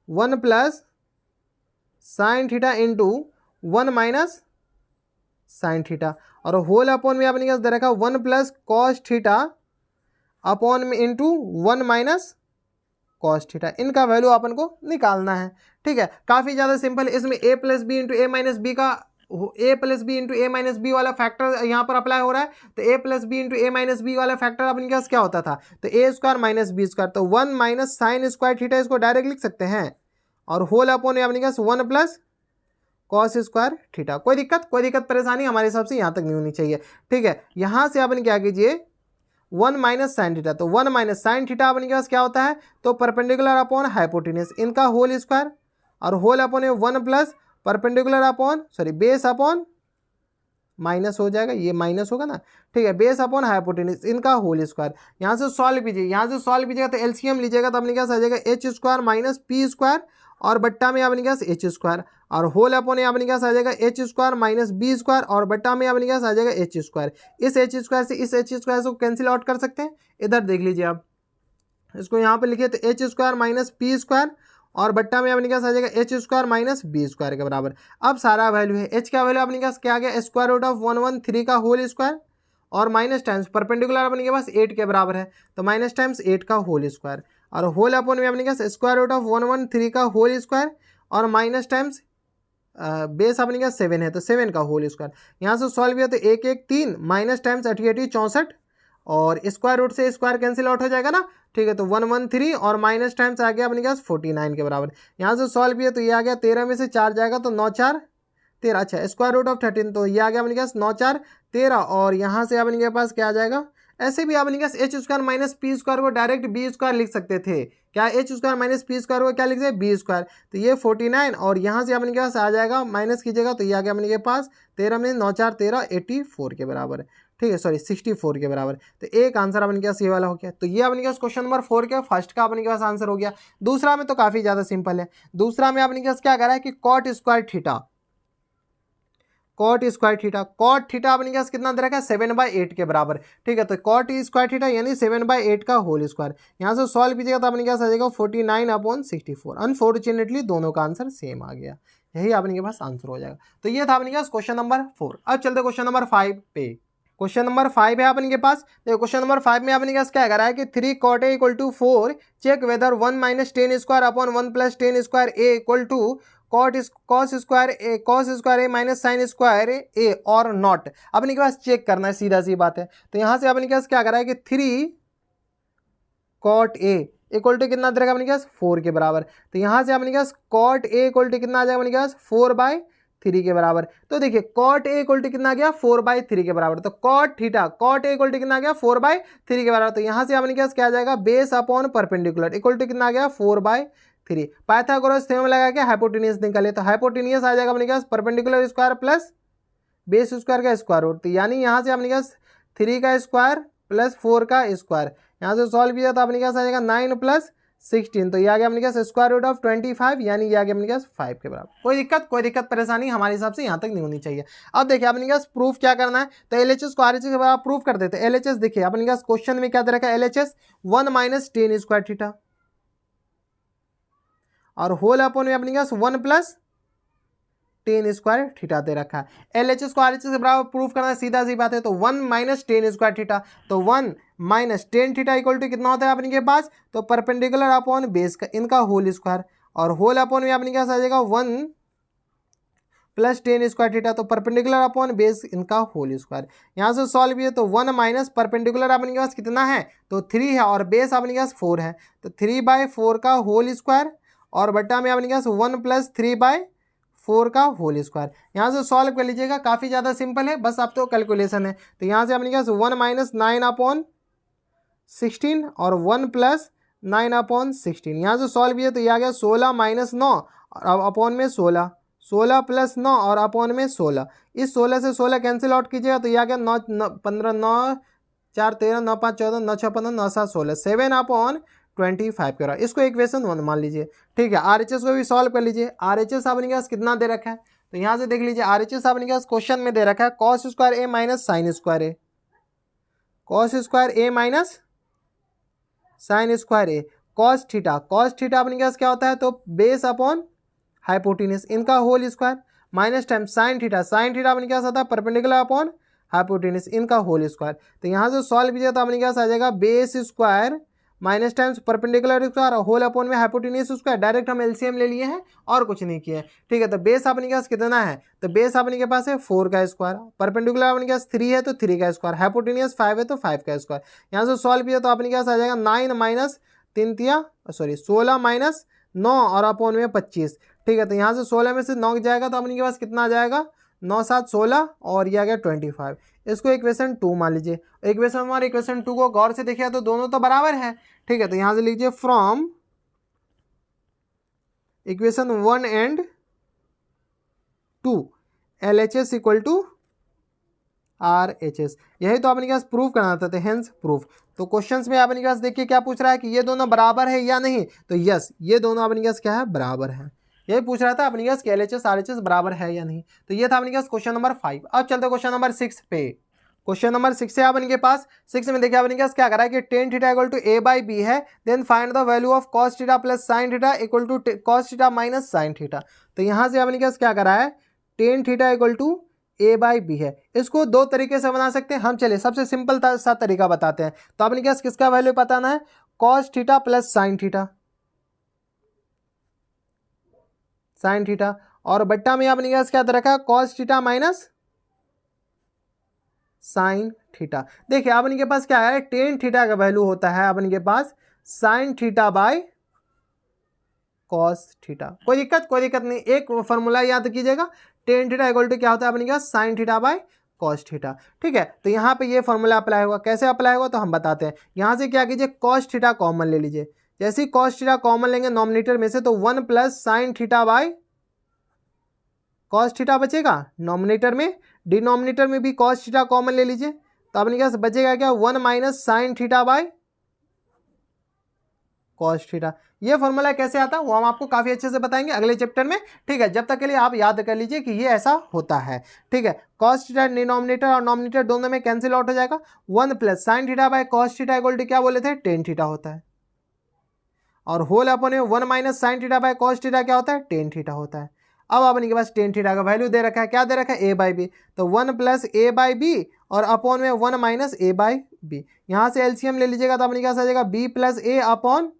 1 plus sine theta into 1 minus sine theta, और होल अपॉन में अपने पास दे रखा 1 प्लस कॉस थीटा अपॉन में इंटू 1 माइनस कॉस थीटा। इनका वैल्यू अपन को निकालना है। ठीक है, काफ़ी ज़्यादा सिंपल। इसमें a plus B into A minus B का A plus B into A minus B वाला फैक्टर यहाँ पर अप्लाई हो रहा है, तो A plus B into A minus B वाला फैक्टर अपने पास क्या होता था, तो A square minus B square, तो 1 माइनस साइन स्क्वायर थीटा, इसको डायरेक्ट लिख सकते हैं, और होल अपॉन अपने पास 1 प्लस कॉस स्क्वायर थीटा। कोई दिक्कत परेशानी हमारे हिसाब से यहाँ तक नहीं होनी चाहिए। ठीक है, यहाँ से अपन क्या कीजिए 1 माइनस साइन थीटा, तो 1 माइनस साइन थीटा अपने पास क्या होता है, तो परपेंडिकुलर अपॉन हाइपोटेन्यूज इनका होल स्क्वायर, और whole upon 1 plus perpendicular upon base upon minus हो जाएगा, ये माइनस होगा ना, ठीक है, बेस अपॉन हाइपोटेन्यूज इनका होल स्क्वायर। यहाँ से सॉल्व कीजिएगा, तो एलसीएम लीजिएगा, तो अपने पास आ जाएगा H square minus P square, और बट्टा में अपने पास एच स्क्वायर, और होल अपॉन अपने पास आ जाएगा H square minus B square, और बट्टा में अपने पास आ जाएगा एच स्क्वायर। इस एच स्क्वायर से इस एच स्क्वायर को कैंसिल आउट कर सकते हैं। इधर देख लीजिए आप, इसको यहाँ पे लिखिए, तो H square minus P square, और बट्टा में अपने पास आ जाएगा H square minus B square के बराबर। अब सारा वैल्यू है, एच का वैल्यू अपने पास क्या आ गया, स्क्वायर रूट ऑफ 113 का होल स्क्वायर, और माइनस टाइम्स परपेंडिकुलर अपने के पास 8 के बराबर है, तो माइनस टाइम्स 8 का होल स्क्वायर, और होल अपॉन में अपने पास स्क्वायर रूट ऑफ 113 का होल स्क्वायर, और माइनस टाइम्स बेस अपने का 7 है, तो 7 का होल स्क्वायर। यहाँ से सॉल्व किया तो 1 1 3 माइनस टाइम्स 88 64, और स्क्वायर रूट से स्क्वायर कैंसिल आउट हो जाएगा ना, ठीक है, तो 113 और माइनस टाइम्स आ गया अपने पास 49 के बराबर। यहाँ से सॉल्व किया तो ये आ गया 13 में से 4 जाएगा तो 9 4 13, अच्छा स्क्वायर रूट ऑफ 13, तो ये आ गया अपने पास 9 4 13, और यहाँ से अपने के पास क्या आ जाएगा, ऐसे भी अपने पास H square minus P square को डायरेक्ट बी स्क्वायर लिख सकते थे। क्या H square minus P square को क्या लिख सकते बी स्क्वायर, तो ये 49, और यहाँ से अपने के पास आ जाएगा माइनस कीजिएगा, तो ये आ गया अपने के पास 13 में 9 4 13 84 के बराबर है, ठीक है, सॉरी 64 के बराबर। तो एक आंसर अपने के पास ये वाला हो गया। तो ये अपने के पास क्वेश्चन नंबर 4 के फर्स्ट का अपने के पास आंसर हो गया। दूसरा में तो काफ़ी ज़्यादा सिंपल है। दूसरा में अपने के पास क्या करा है कि cot square theta, cot theta अपने के पास कितना दे रखा है 7/8 के बराबर, ठीक है, तो कॉट स्क्वायर थीटा यानी 7/8 का होल स्क्वायर। यहाँ से सॉल्व कीजिएगा तो अपने के पास आ जाएगा 49/64। अनफॉर्चुनेटली दोनों का आंसर सेम आ गया, यही अपने के पास आंसर हो जाएगा। तो ये था अपने के पास क्वेश्चन नंबर 4। अब चलते क्वेश्चन नंबर 5 पे। क्वेश्चन नंबर 5 है अपने के पास। देखो क्वेश्चन नंबर 5 में अपने के पास क्या करा है कि 3 cot A = 4, check whether 1 minus tan square upon 1 plus tan square A equal to cos square A minus sine square A और नॉट। अपने के पास चेक करना है, सीधा सी बात है। तो यहाँ से अपने के पास क्या करा है कि 3 cot A इक्वल टू कितना दे रखा अपने के पास 4 के बराबर। तो यहाँ से अपने के पास cot A इक्वल टू कितना आ जाएगा अपने के पास 4/3 के बराबर। तो देखिए cot A इक्वल टू कितना आ गया 4/3 के बराबर। तो cot A इक्वल टू कितना आ गया 4/3 के बराबर। तो यहाँ से अपने के पास क्या आ जाएगा base upon perpendicular equal to कितना आ गया 4/3। पाइथागोरस थ्योरम लगा के हाइपोटेन्यूज निकाले, तो हाइपोटेन्यूज आ जाएगा अपने के पास perpendicular square plus base square का स्क्वायर रूट। तो यानी यहाँ से अपने के पास 3 का स्क्वायर प्लस 4 का स्क्वायर, यहाँ से सॉल्व किया तो अपने के पास आ जाएगा 9 + 16। तो ये आ गया अपने के पास स्क्वायर रूट ऑफ 25, यानी ये आ गया अपने के पास 5 के बराबर। कोई दिक्कत परेशानी हमारे हिसाब से यहाँ तक नहीं होनी चाहिए। अब देखिए अपने के पास प्रूफ क्या करना है, तो एलएचएस को आरएचएस के बराबर प्रूफ कर देते हैं। एलएचएस देखिए अपने के पास क्वेश्चन में क्या दे रखा है, LHS 1 minus tan square theta और होल अपॉन में अपने के पास 1 प्लस टेन स्क्वायर थीटा दे रखा है। एलएचएस को आरएचएस के बराबर प्रूफ करना है, सीधा सी बात है। तो 1 माइनस टेन स्क्वायर थीटा, तो 1 minus tan theta equal to कितना होता है अपने के पास, तो परपेंडिकुलर अपॉन बेस का इनका होल स्क्वायर, और होल अपॉन में अपने के पास आ जाएगा 1 प्लस टेन स्क्वायर थीटा, तो परपेंडिकुलर अपॉन बेस इनका होल स्क्वायर। यहाँ से सॉल्व किया तो 1 माइनस परपेंडिकुलर अपने के पास कितना है, तो 3 है, और बेस अपने के पास 4 है, तो 3/4 का होल स्क्वायर, और बट्टा में अपने के पास 1 प्लस 3/4 का होल स्क्वायर। यहाँ से सॉल्व कर लीजिएगा, काफ़ी ज़्यादा सिंपल है, बस आप तो कैलकुलेशन है। तो यहाँ से अपने के पास 1 माइनस 9/16 और 1 प्लस 9/16। यहाँ से सॉल्व किया तो ये आ गया 16 माइनस 9 और अपॉन में 16, 16 प्लस 9 और अपॉन में 16। इस 16 से 16 कैंसिल आउट कीजिएगा तो ये आ गया 9 15 9 4 13 9 5 14 9 6 15 9 7 16 7/25 के बराबर। इसको इक्वेशन 1 मान लीजिए, ठीक है। आरएचएस को भी सॉल्व कर लीजिए। आरएचएस अपने के पास कितना दे रखा है, तो यहाँ से देख लीजिए आरएचएस अपने के पास क्वेश्चन में दे रखा है cos square A minus sine square A, cos square A minus sine square A, cos theta अपने के पास क्या होता है, तो बेस अपॉन हाइपोटेन्यूज इनका whole square, minus times sine theta अपने के पास आता है परपेंडिकुलर अपॉन हाइपोटेन्यूज इनका होल स्क्वायर। तो यहाँ से सॉल्व कीजिए तो अपने के पास आ जाएगा base square minus times perpendicular square whole upon में हाइपोटेन्यूज स्क्वायर, डायरेक्ट हम एलसीएम ले लिए हैं और कुछ नहीं किया है। ठीक है, तो बेस अपने के पास कितना है, तो बेस अपने के पास है 4 का स्क्वायर, परपेंडिकुलर अपने के पास 3 है तो 3 का स्क्वायर, हाइपोटेन्यूज 5 है तो 5 का स्क्वायर। यहाँ से सॉल्व किया तो अपने के पास आ जाएगा 9 माइनस 16 माइनस 9 और अपॉन में 25। ठीक है, तो यहाँ से 16 में से 9 जाएगा तो अपने के पास कितना आ जाएगा, 9 7 16 और ये आ गया 25। इसको इक्वेशन 2 मान लीजिए। इक्वेशन 1 और इक्वेशन 2 को गौर से देखिए तो दोनों तो बराबर है। ठीक है, तो यहाँ से लीजिए from equation 1 and 2 LHS equal to RHS, यही तो अपने के पास प्रूफ करना था, हेंस प्रूफ। तो क्वेश्चंस में अपने के पास देखिए क्या पूछ रहा है कि ये दोनों बराबर है या नहीं, तो यस ये दोनों अपने के पास क्या है, बराबर है। यही पूछ रहा था अपने के पास कि LHS RHS बराबर है या नहीं। तो ये था अपने के पास क्वेश्चन नंबर 5। अब चलते हैं क्वेश्चन नंबर 6 पे। क्वेश्चन नंबर 6 है अपने के पास। 6 में देखिए अपने के पास क्या करा है कि tan theta equal to A by B है, then find the value of cos theta plus sine theta equal to cos theta minus sine theta. तो यहाँ से अपने के पास क्या करा है, tan theta equal to A by B है। इसको दो तरीके से बना सकते हैं हम, चलिए सबसे सिंपल सा तरीका बताते हैं। तो अपने के पास किसका वैल्यू बताना है, cos theta plus sine theta, sine theta, और बट्टा में अपने के पास क्या रखा है, cos theta minus sine theta. देखिए अपने के पास क्या है, टेन थीटा का वैल्यू होता है अपने के पास sine theta by cos theta. कोई दिक्कत नहीं, एक फॉर्मूला याद कीजिएगा, टेन थीटा इक्वल टू क्या होता है अपने के पास sine theta by cos theta. ठीक है, तो यहाँ पे ये फॉर्मूला अप्लाई होगा। कैसे अप्लाई होगा तो हम बताते हैं। यहाँ से क्या कीजिए, कॉस थीटा कॉमन ले लीजिए। जैसे ही कॉस थीटा कॉमन लेंगे नॉमिनेटर में से तो 1 plus sine theta by cos theta बचेगा नॉमिनेटर में, डिनोमिनेटर में भी कॉस थीटा कॉमन ले लीजिए तो अपने के पास बचेगा क्या, 1 minus sine theta by cos theta. ये फॉर्मूला कैसे आता है वो हम आपको काफ़ी अच्छे से बताएंगे अगले चैप्टर में। ठीक है, जब तक के लिए आप याद कर लीजिए कि ये ऐसा होता है। ठीक है, कॉस थीटा डिनोमिनेटर और नॉमिनेटर दोनों में कैंसिल आउट हो जाएगा। 1 plus sine theta by cos theta equal to क्या बोले थे, टेन थीटा होता है, और होल अपॉन में 1 minus sine theta by cos theta क्या होता है, टेन थीटा होता है। अब अपने के पास टेन थीटा का वैल्यू दे रखा है, क्या दे रखा है, ए बाई बी, तो 1 प्लस ए बाई बी और अपॉन में 1 माइनस ए बाई बी। यहाँ से एलसीएम ले लीजिएगा तो अपने के पास आ जाएगा बी प्लस ए अपॉन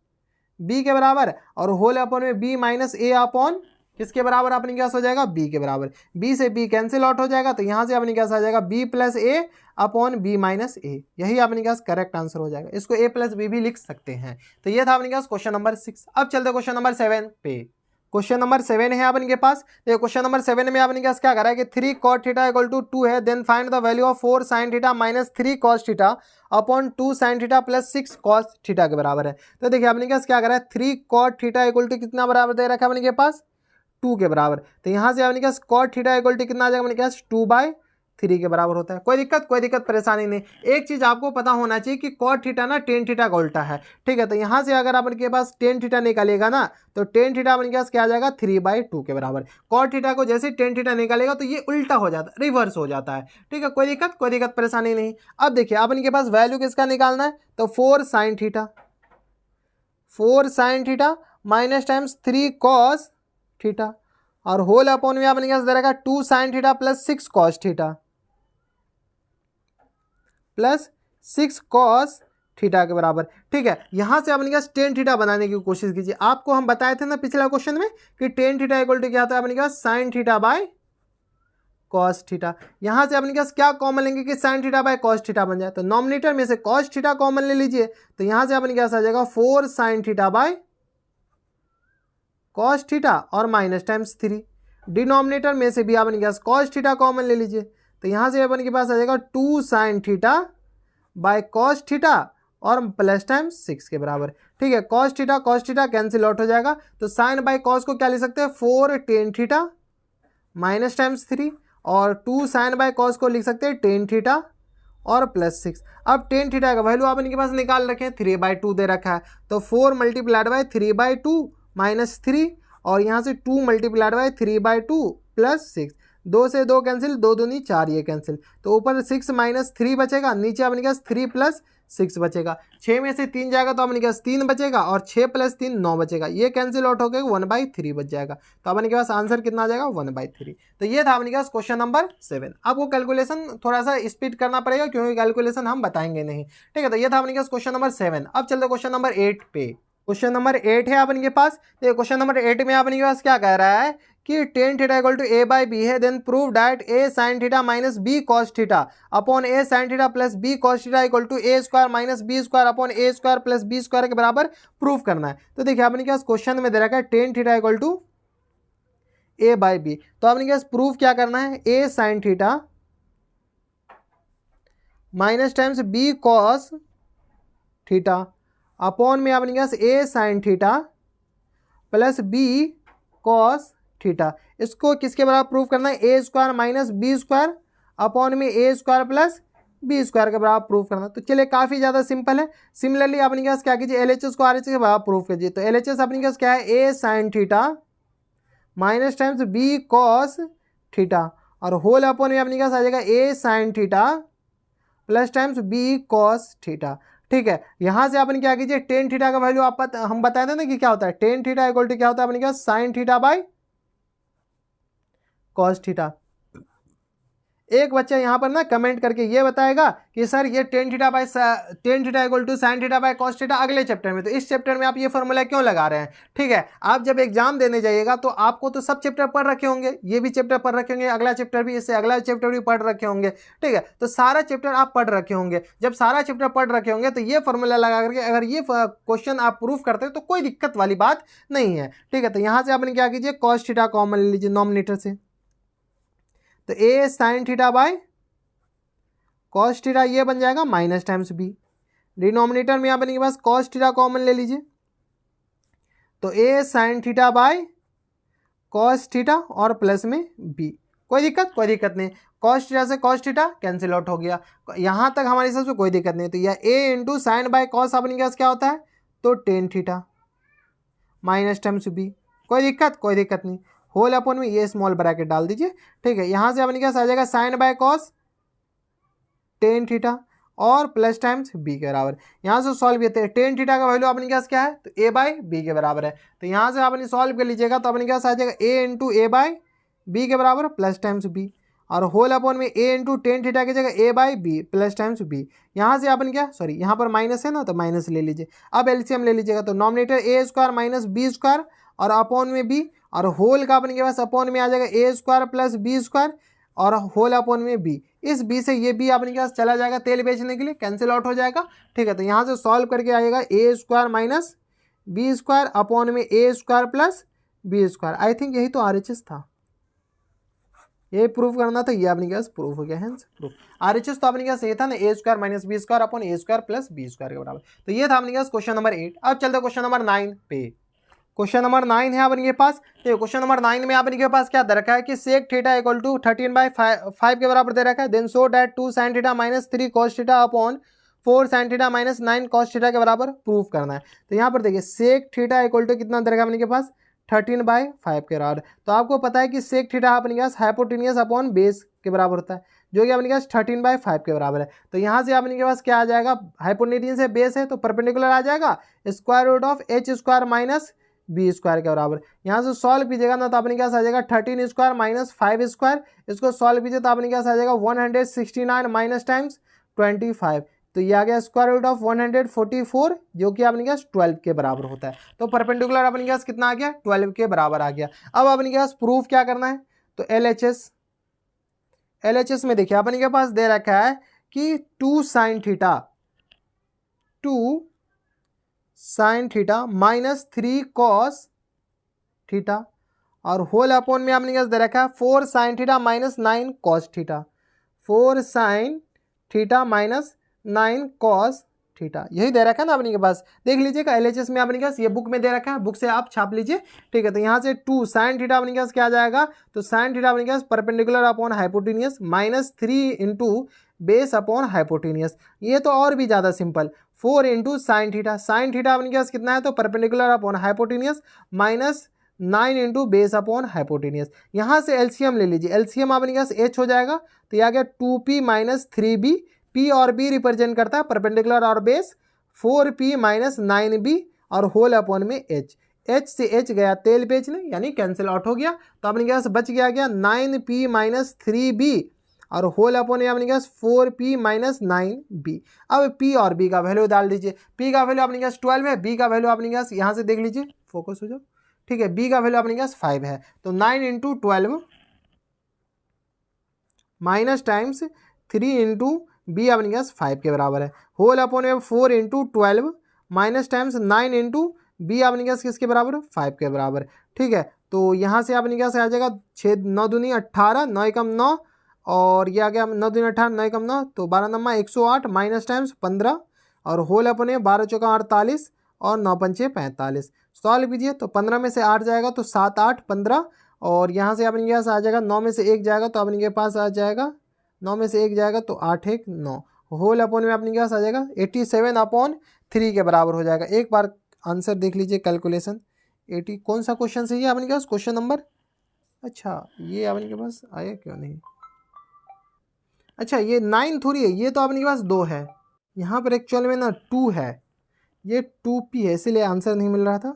बी के बराबर, और होल अपॉन में बी माइनस ए अपॉन किसके बराबर अपने के पास हो जाएगा, बी के बराबर। बी से बी कैंसिल आउट हो जाएगा तो यहाँ से अपने के पास आ जाएगा बी प्लस ए अपॉन बी माइनस ए। यही अपने के पास करेक्ट आंसर हो जाएगा। इसको ए प्लस बी भी लिख सकते हैं। तो ये था अपने के पास क्वेश्चन नंबर 6। अब चलते क्वेश्चन नंबर 7 पे। क्वेश्चन नंबर 7 है अपने के पास। तो क्वेश्चन नंबर 7 में अपने के पास क्या करा है कि 3 cot थीटा इक्वल टू 2 है, then find the value of 4 sin theta minus 3 cos theta upon 2 sin theta plus 6 cos theta के बराबर है। तो देखिए अपने के पास क्या करा है, 3 cot थीटा इक्वल टू कितना बराबर दे रखा है अपने के पास, 2 के बराबर। तो यहाँ से अपने के पास cot थीटा इक्वल टू कितना आ जाएगा अपने के पास, 2/3 के बराबर होता है। कोई दिक्कत परेशानी नहीं। एक चीज़ आपको पता होना चाहिए कि cot थीटा ना टेन थीटा का उल्टा है। ठीक है, तो यहाँ से अगर आपके पास टेन थीटा निकालेगा ना तो टेन थीटा अपने पास क्या आ जाएगा, 3/2 के बराबर। cot थीटा को जैसे टेन थीटा निकालेगा तो ये उल्टा हो जाता है, रिवर्स हो जाता है। ठीक है, कोई दिक्कत परेशानी नहीं। अब देखिए अपने पास वैल्यू किसका निकालना है, तो 4 sin theta minus times 3 cos theta, और होल अपॉन में अपने पास दे रहेगा 2 sin theta plus 6 cos theta plus 6 cos theta के बराबर। ठीक है, यहां से अपने पास टेन थीटा बनाने की कोशिश कीजिए। आपको हम बताए थे ना पिछला क्वेश्चन में कि टेन थीटा इक्वल टू क्या होता है अपने पास, sine theta by cos theta. यहां से अपने पास क्या कॉमन लेंगे कि sine theta by cos theta बन जाए, तो नॉमिनेटर में से कॉस थीटा कॉमन ले लीजिए तो यहां से अपने पास आ जाएगा 4 sin theta by cos theta और माइनस टाइम्स 3। डिनोमिनेटर में से भी अपने पास कॉस थीटा कॉमन ले लीजिए तो यहाँ से अपने के पास आ जाएगा 2 sin theta by cos theta और प्लस टाइम्स 6 के बराबर। ठीक है, कॉस थीटा कैंसिल आउट हो जाएगा तो साइन बाय कॉस को क्या ले सकते हैं, 4 tan थीटा माइनस टाइम्स 3, और 2 sin बाय कॉस को लिख सकते हैं tan थीटा और प्लस 6। अब tan थीटा का वैल्यू आप इनके पास निकाल रखे हैं, 3/2 दे रखा है तो 4 मल्टीप्लाइड बाय 3/2 माइनस 3, और यहाँ से 2 मल्टीप्लाइड बाय 3/2 प्लस 6। 2 से 2 कैंसिल, 2 दूनी 4, ये कैंसिल, तो ऊपर 6 माइनस 3 बचेगा, नीचे अपने पास 3 प्लस 6 बचेगा। 6 में से 3 जाएगा तो अपने पास 3 बचेगा और 6 प्लस 3 9 बचेगा, ये कैंसिल आउट हो गया, 1/3 बच जाएगा। तो अपने के पास आंसर कितना आ जाएगा 1/3। तो ये था अपने पास क्वेश्चन नंबर 7। आपको कैलकुलेशन थोड़ा सा स्पीड करना पड़ेगा क्योंकि कैलकुलेशन हम बताएंगे नहीं, ठीक है। तो ये था अपने पास क्वेश्चन नंबर 7। अब चलते क्वेश्चन नंबर 8 पे। क्वेश्चन नंबर 8 है अपने के पास। तो क्वेश्चन नंबर 8 में अपने के पास क्या कह रहा है कि tan theta equal to a by B है, then prove that a sin theta minus b cos theta upon a sin theta plus b cos theta equal to a square minus b square upon a square plus b square के बराबर प्रूव करना है। तो देखिए अपने के पास क्वेश्चन में दे रखा है tan theta equal to a by B, तो अपने के पास प्रूव क्या करना है, a sin theta minus times b cos theta upon में अपने पास a sin theta plus b cos theta, इसको किसके बराबर प्रूव करना है, a square minus B square upon में a square plus B square के बराबर प्रूव करना। तो चलिए काफ़ी ज़्यादा सिंपल है। सिमिलरली अपने पास क्या कीजिए, LHS को RHS के बराबर प्रूव कीजिए। तो LHS अपने पास क्या है, a sin theta minus times b cos theta और होल अपॉन में अपने पास आ जाएगा a sin theta plus times b cos theta, ठीक है। यहाँ से अपन क्या कीजिए, tan थीटा का वैल्यू हम बताए थे ना कि क्या होता है, tan थीटा इक्वल टू क्या होता है अपने पास sin theta by cos theta. एक बच्चा यहाँ पर ना कमेंट करके ये बताएगा कि सर ये tan theta equal to sin theta by cos theta अगले चैप्टर में, तो इस चैप्टर में आप ये फॉर्मूला क्यों लगा रहे हैं, ठीक है। आप जब एग्जाम देने जाइएगा तो आपको तो सब चैप्टर पढ़ रखे होंगे, ये भी चैप्टर पढ़ रखे होंगे, अगला चैप्टर भी, इससे अगला चैप्टर भी पढ़ रखे होंगे, ठीक है। तो सारा चैप्टर आप पढ़ रखे होंगे, जब सारा चैप्टर पढ़ रखे होंगे तो ये फॉर्मूला लगा करके अगर ये क्वेश्चन आप प्रूफ करते हो तो कोई दिक्कत वाली बात नहीं है, ठीक है। तो यहाँ से आपने क्या कीजिए, cos थीटा कॉमन ले लीजिए नॉमिनेटर से, तो a sin theta by cos theta ये बन जाएगा माइनस टाइम्स b, डिनोमिनेटर में अपने के पास cos थीटा कॉमन ले लीजिए, तो a sin theta by cos theta और प्लस में b, कोई दिक्कत नहीं। cos थीटा से cos थीटा कैंसिल आउट हो गया, यहाँ तक हमारे हिसाब से कोई दिक्कत नहीं। तो यह a into sine by cos अपने के पास क्या होता है, तो tan theta minus times b, कोई दिक्कत नहीं। होल अपॉन में ये स्मॉल ब्रैकेट डाल दीजिए, ठीक है। यहाँ से अपने के पास आ जाएगा sine by cos tan theta और प्लस टाइम्स b के बराबर। यहाँ से सॉल्व करते हैं, tan थीटा का वैल्यू अपने के पास क्या है, तो a बाई बी के बराबर है। तो यहाँ से आपने सॉल्व कर लीजिएगा तो अपने के पास आ जाएगा a into A by B के बराबर प्लस टाइम्स b और होल अपॉन में a इंटू tan थीटा की जगह a by B plus times b। यहाँ से अपन क्या, सॉरी यहाँ पर माइनस है ना, तो माइनस ले लीजिए। अब एलसीएम ले लीजिएगा, तो numerator a square minus B square और अपॉन में b और होल का अपने के पास अपॉन में आ जाएगा a square plus B square और होल अपॉन में b। इस b से ये b अपने के पास चला जाएगा तेल बेचने के लिए, कैंसिल आउट हो जाएगा, ठीक है। तो यहाँ से सॉल्व करके आएगा a square minus B square upon में a square plus B square. I think यही तो RHS था, ये प्रूफ करना था, ये अपने के पास प्रूफ हो गया है प्रूफ। RHS तो अपने के पास ये था ना, a square minus B square upon a square plus B square के बराबर। तो ये था अपने के पास क्वेश्चन नंबर 8। अब चलते क्वेश्चन नंबर 9 पे। क्वेश्चन नंबर 9 है अपने के पास। तो क्वेश्चन नंबर 9 में अपने के पास क्या दे रखा है कि सेक थीटा इक्वल टू 13/5 के बराबर दे रखा है, then so that 2 sin theta minus 3 cos theta upon 4 sin theta minus 9 cos theta के बराबर प्रूफ करना है। तो यहाँ पर देखिए सेक थीटा इक्वल टू कितना दे रखा है अपने के पास, 13/5 के बराबर। तो आपको पता है कि सेक थीटा अपने के पास हाइपोटेनियस अपॉन बेस के बराबर होता है, जो कि अपने के पास 13/5 के बराबर है। तो यहाँ से अपने के पास क्या आ जाएगा, हाइपोटेनियस है, बेस है, तो परपेंडिकुलर आ जाएगा square root of h square minus B square के बराबर। यहाँ से सॉल्व कीजिएगा ना तो अपने के पास आ जाएगा 13 स्क्वायर माइनस 5 स्क्वायर, इसको सॉल्व कीजिए तो अपने के पास आ जाएगा 169 माइनस टाइम्स 25, तो ये आ गया स्क्वायर रूट ऑफ 144, जो कि अपने के पास 12 के बराबर होता है। तो परपेंडिकुलर अपने के पास कितना आ गया, 12 के बराबर आ गया। अब अपने के पास प्रूफ क्या करना है, तो LHS में देखिए अपने के पास दे रखा है कि 2 sin theta minus 3 cos theta और होल अपॉन में आपने क्या दे रखा है 4 sin theta minus 9 cos theta, 4 sin theta minus 9 cos theta, यही दे रखा है ना अपने के पास। देख लीजिएगा LHS में अपने के पास ये बुक में दे रखा है, बुक से आप छाप लीजिए, ठीक है। तो यहाँ से 2 sin थीटा अपने के पास क्या आ जाएगा, तो sin थीटा अपने के पास perpendicular upon hypotenuse minus 3 into base upon hypotenuse. ये तो और भी ज़्यादा सिंपल, 4 इंटू साइन थीटा अपने के पास कितना है, तो perpendicular upon hypotenuse minus 9 into base upon hypotenuse. यहाँ से एलसीएम ले लीजिए, एलसीएम अपने पास एच हो जाएगा, तो ये आ गया 2p माइनस 3b, p और b रिप्रेजेंट करता है परपेंडिकुलर और बेस, 4p माइनस 9b और होल अपॉन में h, h से h गया तेल बेचने यानी कैंसिल आउट हो गया, तो अपने पास बच गया 9p माइनस 3b और होल अपॉन अपने पास 4p माइनस 9b। अब p और b का वैल्यू डाल दीजिए, p का वैल्यू अपने पास 12 है, b का वैल्यू अपने पास यहाँ से देख लीजिए, फोकस हो जाओ, ठीक है, b का वैल्यू अपने पास 5 है, तो 9 into 12 minus times 3 into B अपने पास 5 के बराबर है, होल अपॉन में 4 into 12 minus times 9 into B अपने पास किसके बराबर, 5 के बराबर, ठीक है। तो यहाँ से अपने पास आ जाएगा 6 9 दूनी 18, 9 एकम 9 और ये आ गया 9 दूनी 18, 9 एकम 9, तो 12 नंबर 108 माइनस टाइम्स 15 और होल अपॉन 12 चौका 48 और 9 पंचे 45, सॉल्व कीजिए तो 15 में से 8 जाएगा तो 7 8 15 और यहाँ से अपने पास आ जाएगा 9 में से 1 जाएगा तो अपने के पास आ जाएगा 9 में से 1 जाएगा तो 8 1 9, होल अपॉन में अपने के पास आ जाएगा 87 अपॉन 3 के बराबर हो जाएगा। एक बार आंसर देख लीजिए कैलकुलेशन, 80 कौन सा क्वेश्चन सही है अपने के पास, क्वेश्चन नंबर, अच्छा ये अपने के पास आया क्यों नहीं, अच्छा ये 9 थोड़ी है, ये तो अपने के पास 2 है, यहाँ पर एक्चुअल में ना 2 है, ये 2p है इसीलिए आंसर नहीं मिल रहा था।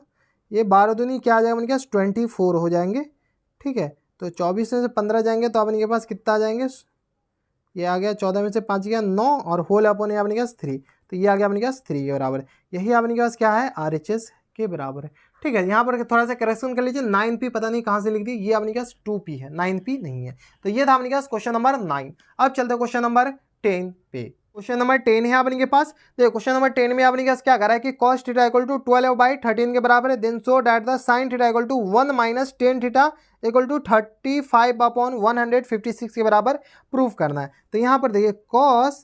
ये 12 दूनी क्या आ जाएगा अपने के पास 24 हो जाएंगे, ठीक है, तो 24 में से 15 जाएंगे तो अपने के पास कितना आ जाएंगे, ये आ गया 14 में से 5 गया 9 और होल अपॉन है अपने के पास 3, तो ये आ गया अपने के पास 3 के बराबर, यही अपने के पास क्या है RHS के बराबर है, ठीक है। यहाँ पर थोड़ा सा करेक्शन कर लीजिए, 9p पता नहीं कहाँ से लिख दी, ये अपने के पास 2p है, 9p नहीं है, तो ये था अपने के पास क्वेश्चन नंबर 9। अब चलते क्वेश्चन नंबर 10 पे, क्वेश्चन नंबर 10 है अपने के पास, देखो क्वेश्चन नंबर 10 में अपने के पास क्या कर रहा है कि cos थीटा इक्वल टू 12/13 के बराबर है, then so that the sin theta equal to 1 minus tan theta equal to 35 upon 156 के बराबर प्रूफ करना है। तो यहाँ पर देखिए cos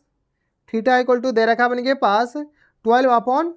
थीटा इक्वल टू दे रखा है अपने के पास 12 अपॉन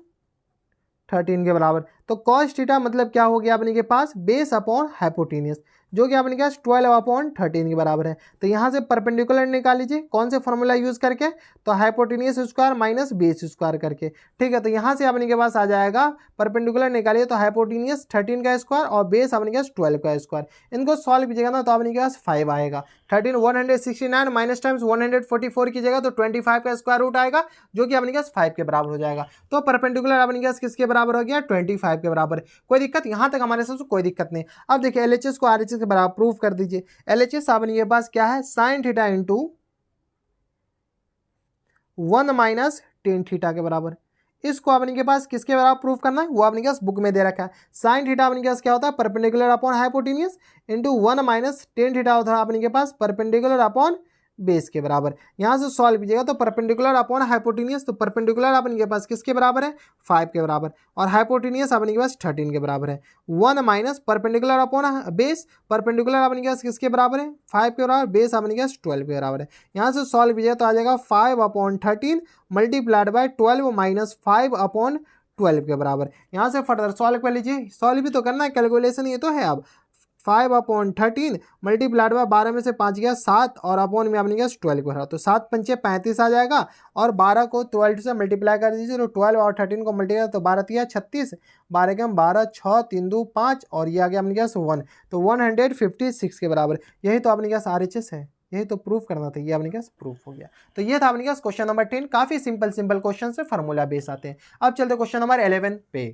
13 के बराबर, तो cos थीटा मतलब क्या हो गया अपने के पास बेस अपॉन हाइपोटेनियस, जो कि अपने के पास 12 अपॉन 13 के बराबर है। तो यहाँ से परपेंडिकुलर निकाल लीजिए, कौन से फॉर्मूला यूज करके, तो hypotenuse square minus base square करके, ठीक है। तो यहाँ से अपने के पास आ जाएगा परपेंडिकुलर निकालिए तो हाइपोटेनियस 13 का स्क्वायर और बेस अपने के पास 12 का स्क्वायर, इनको सॉल्व कीजिएगा ना तो अपने के पास 5 आएगा, 13 169 माइनस टाइम्स 144 कीजिएगा तो 25 का स्क्वायर रूट आएगा, जो कि अपने के पास 5 के बराबर हो जाएगा। तो परपेंडिकुलर अपने के पास किसके बराबर हो गया, 25 के बराबर। कोई दिक्कत यहाँ तक हमारे साथ कोई दिक्कत नहीं। अब देखिए LHS को RHS के बराबर प्रूफ कर दीजिए, LHS अपने के पास क्या है sin theta into 1 minus tan theta के बराबर, इसको अपने के पास किसके बराबर प्रूफ करना है, वो अपने के पास बुक में दे रखा है। sin थीटा अपने के पास क्या होता है perpendicular upon hypotenuse into 1 minus tan theta होता है अपने के पास परपेंडिकुलर अपॉन बेस के बराबर। यहाँ से सॉल्व कीजिएगा तो परपेंडिकुलर अपॉन हाइपोटेनियस, तो परपेंडिकुलर अपने के पास किसके बराबर है 5 के बराबर और हाइपोटेनियस अपने के पास 13 के बराबर है। 1 minus perpendicular upon base, perpendicular अपने के पास किसके बराबर है 5 के बराबर, बेस अपने के पास 12 के बराबर है। यहाँ से सॉल्व कीजिएगा तो आ जाएगा 5 upon 13 multiplied by 12 minus 5 upon 12 के बराबर। यहाँ से फर्दर सॉल्व कर लीजिए, सॉल्व भी तो करना है, कैलकुलेशन ये तो है। अब 5 अपॉन 13 मल्टीप्लाइड बाय 12 में से 5 गया 7 और अपॉन में अपने गया 12 को रहा, तो 7 पंचे 35 आ जाएगा और 12 को 12 से मल्टीप्लाई कर दीजिए तो 12 और 13 को मल्टीप्लाई तो 12 तिया 36, 12 के हम 12 6 3 2 5 और ये आ गया अपने गया 1, तो 156 के बराबर। यही तो अपने गया RHS है, यही तो प्रूफ करना था, ये अपने पास प्रूफ हो गया। तो ये था अपने पास क्वेश्चन नंबर 10, काफी सिंपल क्वेश्चन से फार्मूला बेस आते हैं। अब चलते क्वेश्चन नंबर 11 पे,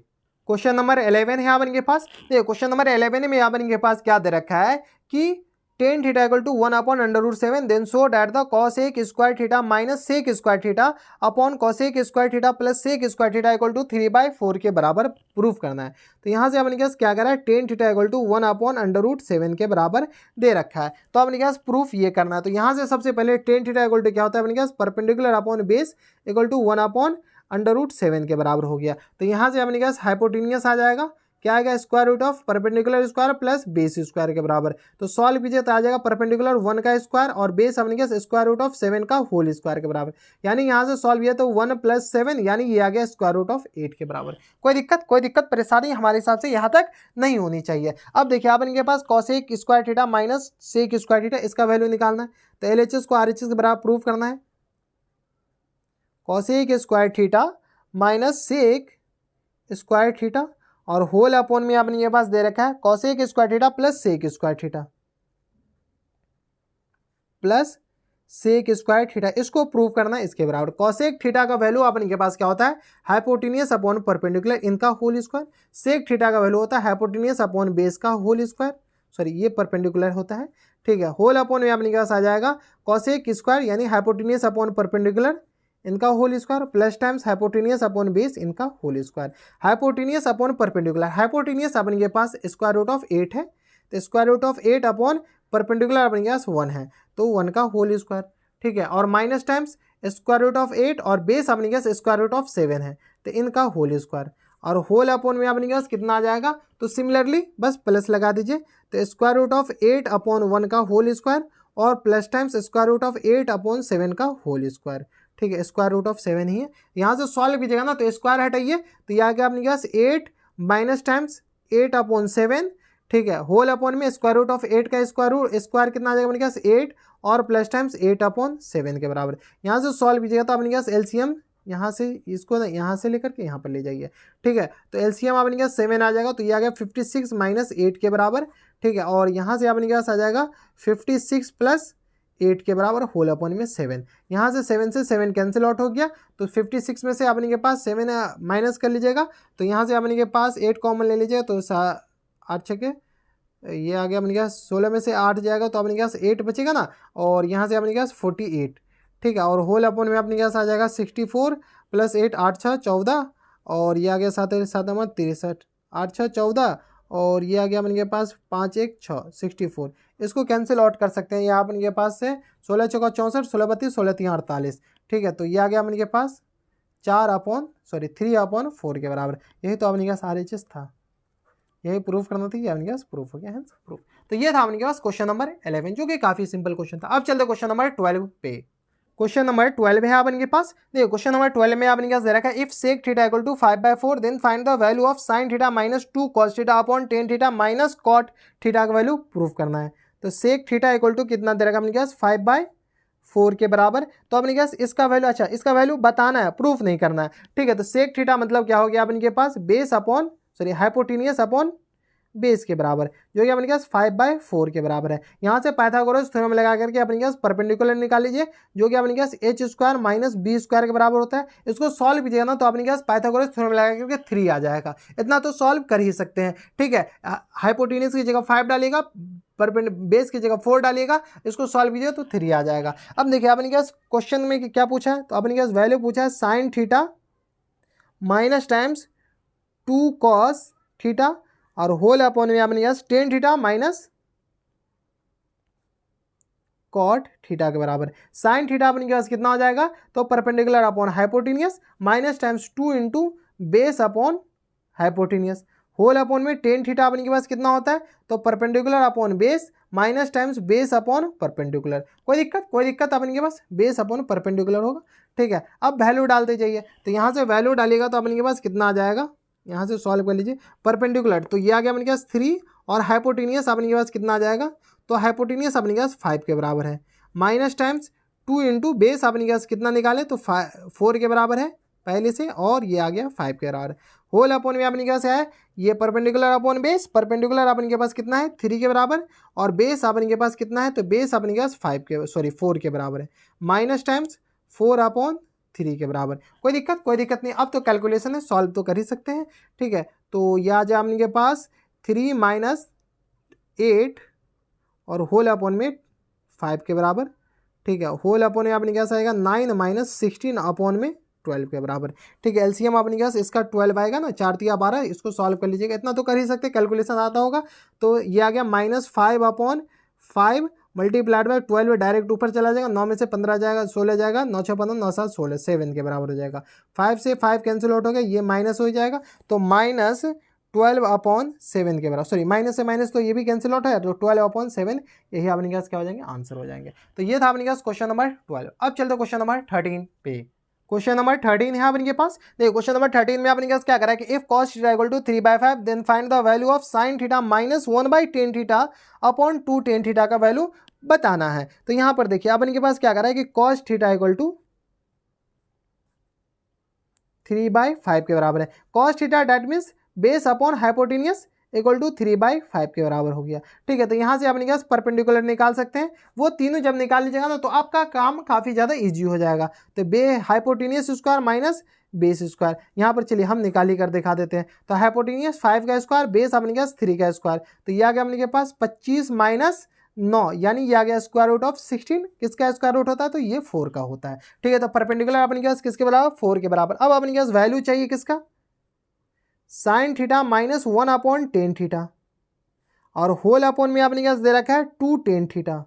क्वेश्चन नंबर 11 है यहाँ के पास, देखिए क्वेश्चन नंबर 11 में यहाँ के पास क्या दे रखा है कि tan theta equal to 1 upon √7 then so that the cos1 square theta minus sec square theta upon cos1 square theta plus sec square theta equal to 3/4 के बराबर प्रूफ करना है। तो यहाँ से अपने पास क्या करा है tan theta equal to 1 upon √7 के बराबर दे रखा है, तो अपने पास प्रूफ ये करना है। तो यहाँ से सबसे पहले टेन थीटा इक्वल टू क्या होता है अपने पास perpendicular upon base equal to 1 upon √7 के बराबर हो गया। तो यहाँ से अपने पास हाइपोटेनियस आ जाएगा, क्या आएगा square root of perpendicular square plus base square के बराबर। तो सॉल्व कीजिए तो आ जाएगा परपेंडिकुलर 1 का स्क्वायर और बेस अपने के स्क्वायर रूट ऑफ 7 का होल स्क्वायर के बराबर, यानी यहाँ से सॉल्व किया तो 1 + 7 यानी ये आ गया स्क्वायर रूट ऑफ 8 के बराबर। कोई दिक्कत परेशानी हमारे हिसाब से यहाँ तक नहीं होनी चाहिए। अब देखिए आप इनके पास cos1 square theta minus sec square theta इसका वैल्यू निकालना है, तो LHS को RHS के बराबर प्रूफ करना है। cos1 square theta minus sec square theta और होल अपॉन में अपने के पास दे रखा है cosec square theta plus sec square theta plus sec square theta, इसको प्रूव करना है इसके बराबर। कॉसेक थीटा का वैल्यू अपन के पास क्या होता है हाइपोटेनियस अपॉन परपेंडिकुलर इनका होल स्क्वायर। सेक थीटा का वैल्यू होता है हाइपोटेनियस अपॉन बेस का होल स्क्वायर, सॉरी ये परपेंडिकुलर होता है, ठीक है। होल अपॉन में अपने के पास आ जाएगा कॉसेक स्क्वायर यानी हाइपोटेनियस अपॉन परपेंडिकुलर इनका whole square plus times hypotenuse upon base इनका whole square. Hypotenuse upon perpendicular, hypotenuse अपने के पास स्क्वायर रूट ऑफ 8 है, तो square root of 8 upon perpendicular अपने के पास 1 है, तो 1 का होल स्क्वायर, ठीक है। और minus times square root of 8 और बेस अपने के पास स्क्वायर रूट ऑफ 7 है, तो इनका होल स्क्वायर। और होल अपॉन में अपने के पास कितना आ जाएगा, तो सिमिलरली बस प्लस लगा दीजिए, तो स्क्वायर रूट ऑफ 8 अपॉन 1 का होल स्क्वायर और plus times square root of 8 upon 7 का होल स्क्वायर, ठीक है। स्क्वायर रूट ऑफ 7 ही है, यहाँ से सॉल्व कीजिएगा ना तो स्क्वायर हटाइए, तो यह आ गया अपने पास 8 माइनस टाइम्स 8 अपॉन 7, ठीक है। होल अपॉन में स्क्वायर रूट ऑफ 8 का स्क्वायर कितना आ जाएगा अपने पास 8 और प्लस टाइम्स 8 अपॉन 7 के बराबर। यहाँ से सॉल्व कीजिएगा तो अपने पास एलसीएम यहाँ से इसको ना यहाँ से लेकर के यहाँ पर ले जाइए, ठीक है। तो एलसीएम अपने पास 7 आ जाएगा, तो ये आ गया 56 माइनस 8 के बराबर, ठीक है। और यहाँ से अपने पास आ जाएगा 56 प्लस 8 के बराबर होल अपॉन में 7। यहाँ से 7 से 7 कैंसिल आउट हो गया, तो 56 में से अपने के पास 7 माइनस कर लीजिएगा, तो यहाँ से अपने के पास 8 कॉमन ले लीजिएगा, तो 8 छके ये आ गया अपने के पास 16 में से 8 जाएगा, तो अपने के पास 8 बचेगा ना, और यहाँ से अपने के पास 48, ठीक है। और होल अपॉन में अपने के पास आ जाएगा 64 प्लस 8 8 6 14, और ये आ गया 7 7 63, 8 6 14, और ये आ गया अपने के पास 5 1 6 64। इसको कैंसिल आउट कर सकते हैं, यहाँ अपने के पास से 16 चौका 64, 16 32, 16 3 48, ठीक है। तो ये आ गया अपने के पास 3/4 के बराबर। यही तो अपने के पास RHS था, यही प्रूफ करना था, ये अपने पास प्रूफ हो गया है प्रूफ। तो ये था अपने पास क्वेश्चन नंबर 11, जो कि काफी सिंपल क्वेश्चन था। अब चलते क्वेश्चन नंबर 12 पे। क्वेश्चन नंबर 12 है अपने के पास, देखिए क्वेश्चन नंबर 12 में अपने पास दे रखा है if sec theta equal to 5/4 then find the value of sine theta minus 2 cos theta upon tan theta minus cot theta का वैल्यू प्रूफ करना है। तो सेक थीटा इक्वल टू कितना दे रखा है अपने पास 5/4 के बराबर। तो अपने पास इसका वैल्यू, अच्छा इसका वैल्यू बताना है, प्रूफ नहीं करना है, ठीक है। तो सेक थीटा मतलब क्या हो गया अपने के पास base upon sorry hypotenuse upon base के बराबर, जो कि अपने पास 5/4 के बराबर है। यहाँ से पाइथागोरस थ्योरम लगा करके अपने पास परपेंडिकुलर निकाल लीजिए, जो कि अपने पास h square minus B square के बराबर होता है। इसको सॉल्व कीजिएगा ना तो अपने पास पाइथागोरस थ्योरम लगा करके 3 आ जाएगा, इतना तो सॉल्व कर ही सकते हैं, ठीक है। हाइपोटेनियस की जगह 5 डालिएगा, बेस की जगह 4 डालिएगा, इसको सॉल्व कीजिएगा तो 3 आ जाएगा। अब देखिए अपने पास क्वेश्चन में क्या पूछा है, तो अपने पास वैल्यू पूछा है sine theta minus times 2 cos theta और होल अपॉन में अपने पास tan theta minus cot theta के बराबर। साइन थीटा अपने के पास कितना हो जाएगा, तो perpendicular upon hypotenuse minus times 2 into base upon hypotenuse. Whole upon में टेन थीटा अपने के पास कितना होता है, तो perpendicular upon base minus times base upon perpendicular. कोई दिक्कत अपने के पास बेस अपॉन परपेंडिकुलर होगा, ठीक है। अब वैल्यू डालते जाइए, तो यहाँ से वैल्यू डालिएगा तो अपने के पास कितना आ जाएगा, यहाँ से सॉल्व कर लीजिए। परपेंडिकुलर तो ये आ गया अपने के पास 3 और हाइपोटेनियस अपने के पास कितना आ जाएगा, तो हाइपोटेनियस अपने के पास 5 के बराबर है, माइनस टाइम्स 2 इंटू बेस अपने के पास कितना निकाले, तो 4 के बराबर है पहले से, और ये आ गया 5 के बराबर। होल अपॉन में अपने के पास है ये परपेंडिकुलर अपॉन बेस, परपेंडिकुलर अपने के पास कितना है 3 के बराबर, और बेस अपने के पास कितना है, तो बेस अपने के पास 4 के बराबर है, माइनस टाइम्स 4 अपॉन 3 के बराबर। कोई दिक्कत नहीं। अब तो कैलकुलेशन है, सॉल्व तो कर ही सकते हैं, ठीक है। तो यह आ जाए अपने के पास 3 माइनस 8 और होल अपॉन में 5 के बराबर, ठीक है। होल अपॉन में अपने के पास आएगा 9 माइनस 16 अपॉन में 12 के बराबर, ठीक है। एलसीएम अपने के पास इसका 12 आएगा ना, 4 3 12, इसको सॉल्व कर लीजिएगा, इतना तो कर ही सकते, कैलकुलेशन आता होगा। तो ये आ गया -5 अपॉन 5 मल्टीप्लाइड बाय 12, डायरेक्ट ऊपर चला जाएगा, 9 में से 15 जाएगा, 16 जाएगा, 9 6 15, 9 7 16, 7 के बराबर हो जाएगा। 5 से 5 कैंसिल आउट हो गया, ये माइनस हो जाएगा, तो -12 अपॉन 7 के बराबर, सॉरी माइनस से माइनस तो ये भी कैंसिल आउट है, तो 12 अपॉन 7 यही अपने पास क्या हो जाएंगे, आंसर हो जाएंगे। तो ये था अपने पास क्वेश्चन नंबर 12। अब चलते क्वेश्चन नंबर 13 पे। क्वेश्चन नंबर 13 है अपने पास, देखिए क्वेश्चन नंबर 13 में अपने पास क्या करा है कि if cos theta equal to 3/5 then find the value of sin theta minus 1/10 theta upon 2 10 theta का वैल्यू बताना है। तो यहां पर देखिए अपने के पास क्या करा है कि cos थीटा इक्वल टू 3/5 के बराबर है। cos theta that means base upon hypotenuse equal to 3/5 के बराबर हो गया। ठीक है, तो यहाँ से अपने पास परपेंडिकुलर निकाल सकते हैं। वो तीनों जब निकाल लीजिएगा ना तो आपका काम काफ़ी ज़्यादा ईजी हो जाएगा। तो hypotenuse square minus base square, यहाँ पर चलिए हम निकाल ही कर दिखा देते हैं। तो हाइपोटेनियस 5 का स्क्वायर, बेस अपने पास 3 का स्क्वायर, तो ये आ गया अपने पास 25 माइनस 9, यानी ये आ गया स्क्वायर रूट ऑफ 16। किसका स्क्वायर रूट होता है? तो ये 4 का होता है। ठीक है, तो परपेंडिकुलर अपने पास किसके बराबर? 4 के बराबर। अब अपने पास वैल्यू चाहिए किसका? Sign theta minus 1/tan theta, और होल अपॉन में अपने पास दे रखा है 2tan थीटा।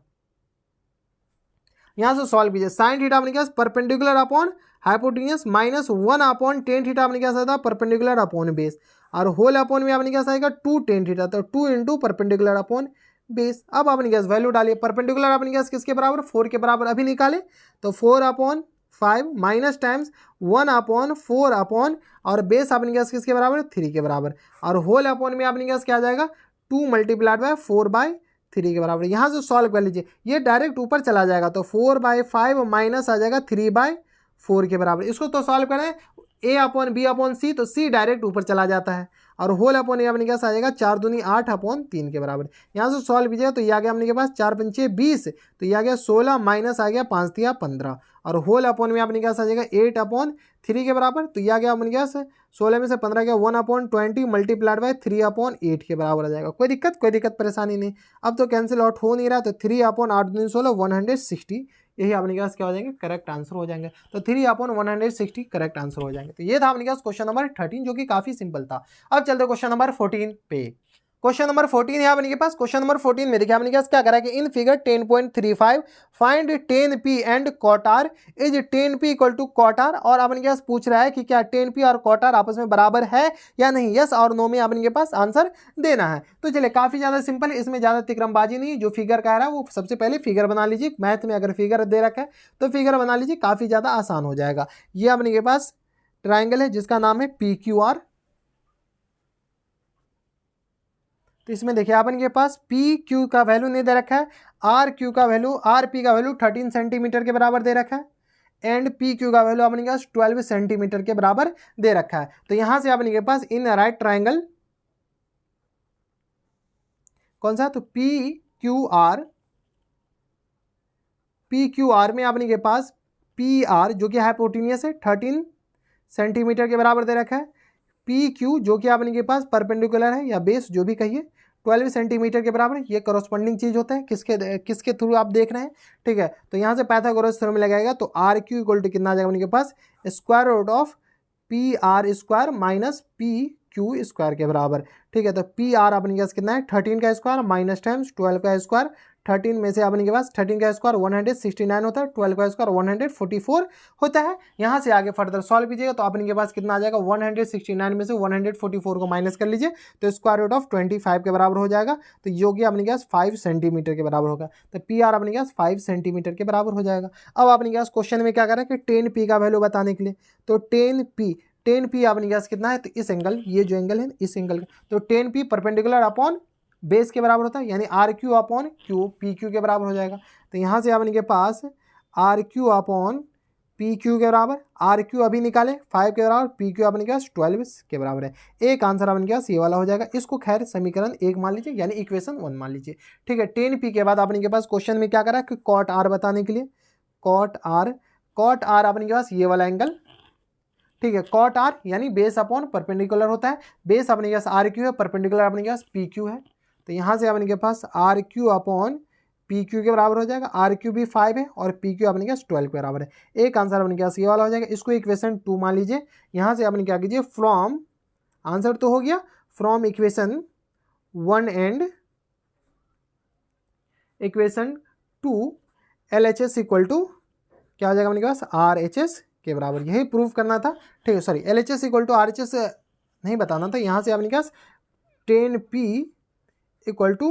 यहां से सॉल्व कीजिए। साइन थीटा अपने पास perpendicular upon hypotenuse minus 1/tan theta अपने पास आता है परपेंडिकुलर अपॉन बेस, और होल अपॉन में अपने पास आएगा 2tan थीटा, तो 2 इंटू परपेंडिकुलर अपॉन बेस। अब अपने पास वैल्यू डालिए। परपेंडिकुलर अपने पास किसके बराबर? 4 के बराबर। अभी निकाले तो 4/5 माइनस टाइम्स 1/4 अपॉन, और बेस अपने पास किसके बराबर? 3 के बराबर, और होल अपॉन में अपने पास क्या आ जाएगा? 2 मल्टीप्लाइड बाय 4/3 के बराबर। यहाँ से सॉल्व कर लीजिए, ये डायरेक्ट ऊपर चला जाएगा, तो 4/5 माइनस आ जाएगा 3/4 के बराबर। इसको तो सॉल्व करें a अपॉन बी अपॉन सी, तो c डायरेक्ट ऊपर चला जाता है, और होल अपॉन ए अपने पास आ जाएगा 4 दूनी 8/3 के बराबर। यहाँ से सॉल्व कीजिएगा तो ये आ गया अपने के पास 4 पंचे 20, तो ये आ गया 16 माइनस आ गया 5 तिया 15, और होल अपॉन में अपने पास आ जाएगा 8/3 के बराबर, तो ये आ गया अपने पास 16 में से 15 गया 1/20 मल्टीप्लाइड बाय 3/8 के बराबर आ जाएगा। कोई दिक्कत परेशानी नहीं। अब तो कैंसिल आउट हो नहीं रहा, तो 3/8 दूनी 16 160, यही अपने पास क्या हो जाएंगे? करेक्ट आंसर हो जाएंगे। तो 3/160 करेक्ट आंसर हो जाएंगे। तो ये था अपने पास क्वेश्चन नंबर 13, जो कि काफी सिंपल था। अब चलते क्वेश्चन नंबर 14 पे। क्वेश्चन नंबर 14 है अपने पास। क्वेश्चन नंबर 14 में देखिए अपने पास क्या करा कि in figure 10.35 find tan p and cot r is tan p equal to cot r, और अपने पास पूछ रहा है कि क्या tan p और cot r आपस में बराबर है या नहीं। यस और नो में अपने पास आंसर देना है। तो चलिए काफी ज्यादा सिंपल है, इसमें ज्यादा तिक्रमबाजी नहीं। जो फिगर कह रहा है वो सबसे पहले फिगर बना लीजिए। मैथ में अगर फिगर दे रखा है तो फिगर बना लीजिए, काफी ज्यादा आसान हो जाएगा। ये अपने पास ट्राइंगल है जिसका नाम है PQR। तो इसमें देखिए अपन के पास पी क्यू का वैल्यू नहीं दे रखा है, आर क्यू का वैल्यू, आर पी का वैल्यू 13 सेंटीमीटर के बराबर दे रखा है, एंड पी क्यू का वैल्यू अपने पास 12 सेंटीमीटर के बराबर दे रखा है। तो यहां से अपने के पास इन राइट ट्राइंगल कौन सा? तो पी क्यू आर में अपने के पास पी आर जो कि हाइपोटेनियस है 13 सेंटीमीटर के बराबर दे रखा है, पी क्यू जो कि अपने के पास परपेंडिकुलर है या बेस जो भी कहिए 12 सेंटीमीटर के बराबर। ये करस्पॉन्डिंग चीज होता है किसके थ्रू आप देख रहे हैं। ठीक है, तो यहाँ से पाइथागोरस थ्योरम लगाएगा तो आर क्यू इक्वल टू कितना आ जाएगा अपने के पास? Square root of P R square minus P Q square के बराबर। ठीक है, तो पी आर अपने के पास कितना है? 13 का स्क्वायर माइनस टाइम्स 12 का स्क्वायर। 13 में से अपने के पास 13 का स्क्वायर 169 होता है, 12 का स्क्वायर 144 होता है। यहाँ से आगे फर्दर सॉल्व कीजिएगा तो अपने के पास कितना आ जाएगा? 169 में से 144 को माइनस कर लीजिए तो स्क्वायर रूट ऑफ 25 के बराबर हो जाएगा। तो योगी अपने के पास 5 सेंटीमीटर के बराबर होगा। तो पी आर अपने के पास 5 सेंटीमीटर के बराबर हो जाएगा। अब अपने के पास क्वेश्चन में क्या कर रहा है कि tan p का वैल्यू बताने के लिए, तो tan p अपने के पास कितना है? तो इस एंगल, ये जो एंगल है इस एंगल का, तो tan p perpendicular upon base के बराबर होता है, यानी R Q upon Q P Q के बराबर हो जाएगा। तो यहाँ से अपने के पास R Q upon P Q के बराबर, आर क्यू अभी निकाले 5 के बराबर, पी क्यू अपने के पास 12 के बराबर है। एक आंसर अपने के पास ये वाला हो जाएगा। इसको खैर समीकरण 1 मान लीजिए, यानी इक्वेशन 1 मान लीजिए। ठीक है, tan p के बाद अपने के पास क्वेश्चन में क्या करा कि cot r बताने के लिए, cot r अपने के पास ये वाला एंगल। ठीक है, cot r यानी बेस अपॉन परपेंडिकुलर होता है। बेस अपने के पास आर क्यू है, परपेंडिकुलर अपने के पास पी क्यू है। तो यहाँ से अपने के पास R Q upon P Q के बराबर हो जाएगा। आर क्यू भी 5 है और पी क्यू अपने के पास 12 के बराबर है। एक आंसर अपने के पास ये वाला हो जाएगा। इसको इक्वेशन 2 मान लीजिए। यहाँ से अपने क्या कीजिए, फ्रॉम, आंसर तो हो गया, from equation 1 and equation 2 LHS equal to क्या हो जाएगा अपने के पास? RHS के बराबर। यही प्रूव करना था। ठीक है, sorry, LHS equal to RHS नहीं बताना था। यहाँ से अपने के पास tan p equal to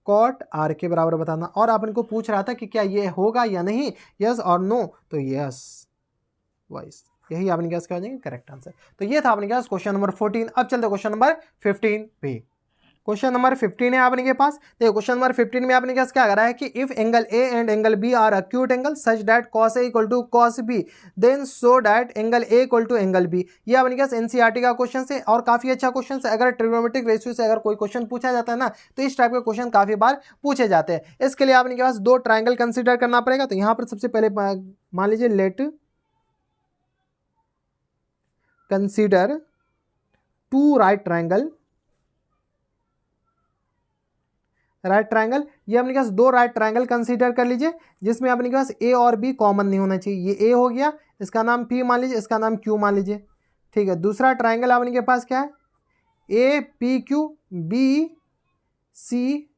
cot r के बराबर बताना, और अपन को पूछ रहा था कि क्या ये होगा या नहीं, यस और नो, तो यस वाइस, यही अपने पास क्या हो जाएंगे? Correct answer. तो ये था अपने पास क्वेश्चन नंबर 14। अब चलते क्वेश्चन नंबर 15 पे। क्वेश्चन नंबर 15 है आपने के पास। देखो क्वेश्चन नंबर 15 में आपने क्या करा है कि if angle A and angle B are acute angle such that cos A equal to cos B then so that angle A equal to angle B. ये आपने क्या एनसीईआरटी का क्वेश्चन है और काफी अच्छा क्वेश्चन है। अगर ट्रिग्नोमेट्रिक रेशियो से अगर कोई क्वेश्चन पूछा जाता है ना तो इस टाइप के क्वेश्चन काफी बार पूछे जाते हैं। इसके लिए आपने के पास दो ट्राइंगल कंसिडर करना पड़ेगा। तो यहाँ पर सबसे पहले मान लीजिए let consider two right triangle. Right triangle, ये अपने पास दो राइट ट्राइंगल कंसीडर कर लीजिए जिसमें अपने पास ए और बी कॉमन नहीं होना चाहिए। ये ए हो गया, इसका नाम पी मान लीजिए, इसका नाम क्यू मान लीजिए। ठीक है, दूसरा ट्राइंगल अपने के पास क्या है, A P Q B C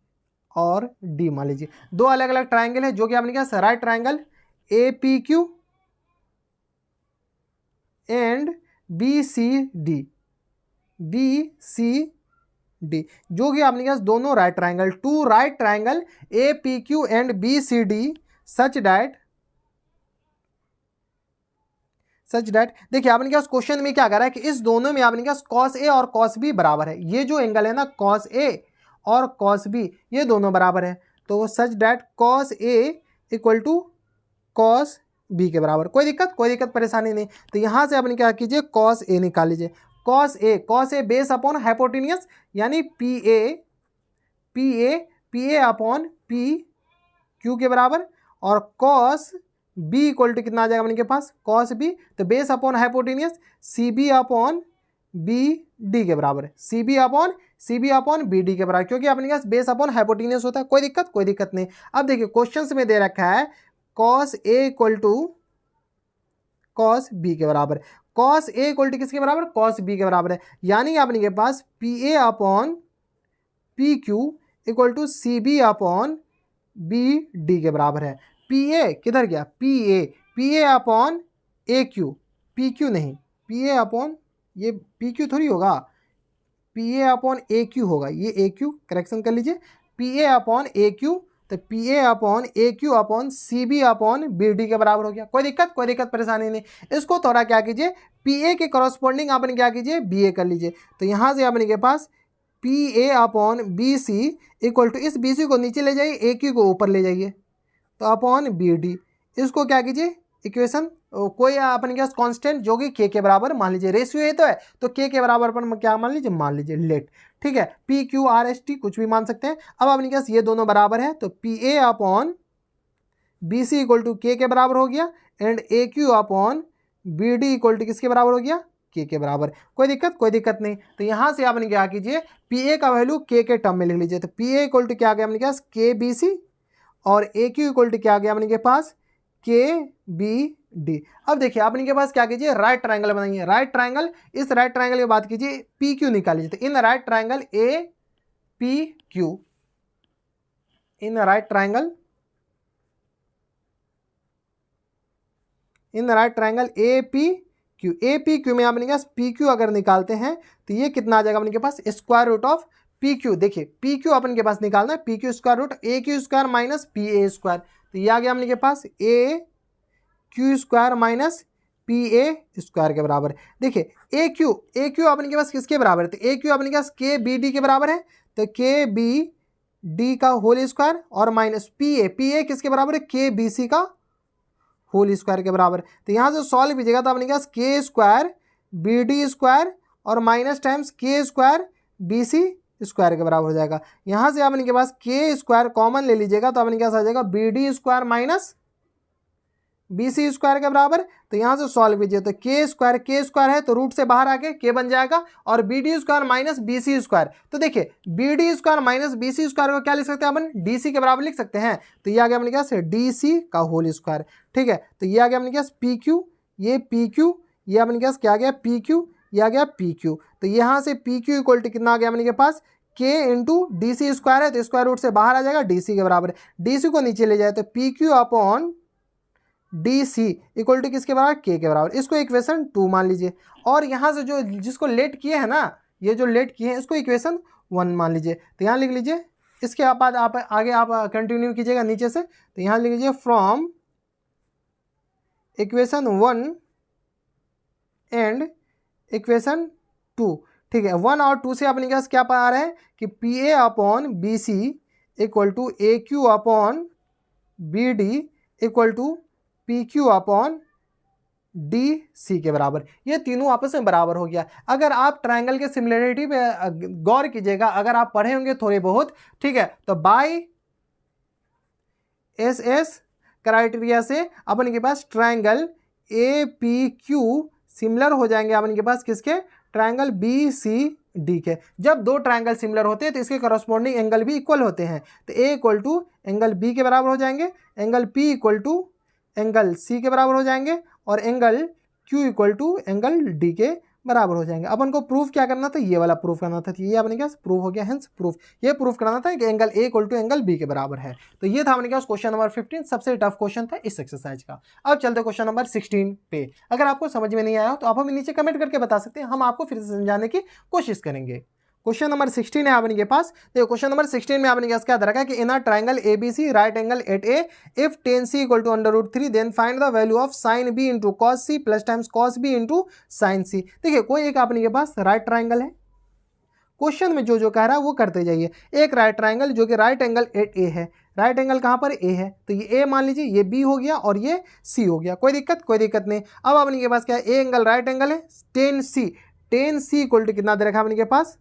और डी मान लीजिए। दो अलग अलग ट्राइंगल है जो कि अपने पास right triangle A P Q and B C D जो कि आपने पास दोनों right triangle, two right triangle A P Q and B C D such that देखिए आपने पास क्वेश्चन में क्या करा है कि इस दोनों में आपने पास कॉस ए और कॉस बी बराबर है। ये जो एंगल है ना कॉस ए और कॉस बी ये दोनों बराबर है। तो such that cos A equal to cos B के बराबर। कोई दिक्कत परेशानी नहीं। तो यहां से आपने क्या कीजिए, कॉस ए निकाल लीजिए। Cos A base upon hypotenuse यानी P A upon P Q के बराबर, और कॉस बी इक्वल टू कितना आ जाएगा अपने के पास, कॉस बी तो base upon hypotenuse C B upon B D के बराबर है। C B upon B D के बराबर, क्योंकि अपने पास बेस अपॉन हाइपोटेनियस होता है। कोई दिक्कत नहीं। अब देखिए क्वेश्चन में दे रखा है cos A equal to cos B के बराबर। कॉस ए इक्वल टू किसके बराबर, कॉस बी के बराबर है। यानी अपने के पास P A upon P Q equal to C B upon B D के बराबर है। पी ए किधर गया, P A upon A Q, P Q नहीं, पी ए अपॉन, ये पी क्यू थोड़ी होगा, P A upon A Q होगा, ये ए क्यू करेक्शन कर लीजिए, P A upon A Q तो P A upon A Q upon C B upon B D के बराबर हो गया। कोई दिक्कत परेशानी नहीं। इसको थोड़ा क्या कीजिए, पी ए के करस्पॉन्डिंग आपने क्या कीजिए, बी ए कर लीजिए। तो यहाँ से आपने के पास P A upon B C equal to, इस बी सी को नीचे ले जाइए, ए क्यू को ऊपर ले जाइए तो अपॉन बी डी। इसको क्या कीजिए, इक्वेशन कोई अपने के पास कांस्टेंट जो कि के बराबर मान लीजिए, रेशियो ये तो है तो के बराबर पर क्या मान लीजिए लेट। ठीक है, P Q R S T कुछ भी मान सकते हैं। अब अपने के पास ये दोनों बराबर है तो P A upon B C equal to के बराबर हो गया and A Q upon B D equal to किसके बराबर हो गया, के बराबर। कोई दिक्कत नहीं। तो यहाँ से आपने क्या कीजिए, पी ए का वैल्यू के टर्म में लिख लीजिए। तो पी ए इक्वल टू क्या आ गया अपने के पास, के बी सी, और ए क्यू इक्वल टू क्या आ गया अपने के पास, के बी डी। अब देखिए आपने के पास क्या कीजिए, राइट ट्राइंगल बनाइए। राइट ट्राइंगल, इस राइट ट्राइंगल की बात कीजिए, पी क्यू निकाल लीजिए। तो in right triangle A P Q, in right triangle A P Q में आपने के पास पी क्यू अगर निकालते हैं तो ये कितना आ जाएगा अपने के पास, square root of P Q. देखिए पी क्यू अपन के पास निकालना है, P Q square root A Q square minus P A square. तो ये आ गया अपने के पास A Q square minus P A square के बराबर। देखिए ए क्यू अपने के पास किसके बराबर है, तो ए क्यू अपने के पास के बी डी के बराबर है। तो के बी डी का होल स्क्वायर और माइनस पी ए किसके बराबर है, के बी सी का होल स्क्वायर के बराबर। तो यहाँ से सॉल्व कीजिएगा तो अपने के पास के स्क्वायर बी डी स्क्वायर और माइनस टाइम्स के स्क्वायर बी सी स्क्वायर के बराबर हो जाएगा। यहाँ से अपने के पास के स्क्वायर कॉमन ले लीजिएगा तो अपने के पास आ जाएगा B D square minus B C square के बराबर। तो यहाँ से सॉल्व कीजिए तो के स्क्वायर है तो रूट से बाहर आके के बन जाएगा, और B D square minus B C square, तो देखिए B D square minus B C square को क्या लिख सकते हैं अपन, डी सी के बराबर लिख सकते हैं। तो ये आ गया अपने पास डी सी का होल स्क्वायर। ठीक है, तो ये आ गया अपने पास पी क्यू, ये पी क्यू, ये अपने पास क्या आ गया पी क्यू, ये आ गया पी क्यू। तो यहाँ से पी क्यू इक्वल टू कितना आ गया अपने के पास, के इंटू डी सी स्क्वायर है तो स्क्वायर रूट से बाहर आ जाएगा, डी सी के बराबर। डी सी को नीचे ले जाए तो P Q upon D C equal to किसके बराबर, के बराबर। इसको इक्वेशन 2 मान लीजिए, और यहाँ से जो जिसको लेट किए हैं ना, ये जो लेट किए हैं इसको इक्वेशन 1 मान लीजिए। तो यहाँ लिख लीजिए, इसके बाद आप आगे आप कंटिन्यू कीजिएगा नीचे से। तो यहाँ लिख लीजिए फ्रॉम इक्वेशन 1 एंड इक्वेशन 2। ठीक है, 1 और 2 से अपने पास क्या पा रहे हैं कि P A upon B C equal to A Q upon B D equal to P Q upon D C के बराबर। ये तीनों आपस में बराबर हो गया। अगर आप ट्रायंगल के सिमिलरिटी पे गौर कीजिएगा, अगर आप पढ़े होंगे थोड़े बहुत, ठीक है, तो बाय एस एस क्राइटेरिया से अपन के पास triangle A P Q similar हो जाएंगे अपन के पास किसके, ट्रायंगल बी सी डी के। जब दो ट्रायंगल सिमिलर होते हैं तो इसके करस्पॉन्डिंग एंगल भी इक्वल होते हैं, तो A equal to angle B के बराबर हो जाएंगे, angle P equal to angle C के बराबर हो जाएंगे, और angle Q equal to angle D के बराबर हो जाएंगे। अपन को प्रूफ क्या करना था, ये वाला प्रूफ करना था, ये अपने पास प्रूफ हो गया, हेंस प्रूफ। ये प्रूफ करना था कि angle A equal to angle B के बराबर है। तो ये था अपने पास क्वेश्चन नंबर 15, सबसे टफ क्वेश्चन था इस एक्सरसाइज का। अब चलते क्वेश्चन नंबर 16 पे। अगर आपको समझ में नहीं आया हो तो आप हमें नीचे कमेंट करके बता सकते हैं, हम आपको फिर से समझाने की कोशिश करेंगे। क्वेश्चन नंबर 16 है आपके पास। देखो क्वेश्चन नंबर 16 में आपने क्या दे रखा है कि in a triangle ABC right angle at A if tan c equal to √3 then find the value of sin b into cos c plus times cos b into sin c। देखिए कोई एक आपने के पास राइट ट्रायंगल है, क्वेश्चन में जो कह रहा है वो करते जाइए। एक राइट ट्रायंगल जो कि राइट एंगल एट ए है, राइट एंगल कहाँ पर ए है, तो ये ए मान लीजिए, ये बी हो गया और ये सी हो गया, कोई दिक्कत नहीं। अब अपने के पास क्या है, ए एंगल राइट एंगल है, tan c इक्वल टू कितना दे रखा है अपने के पास,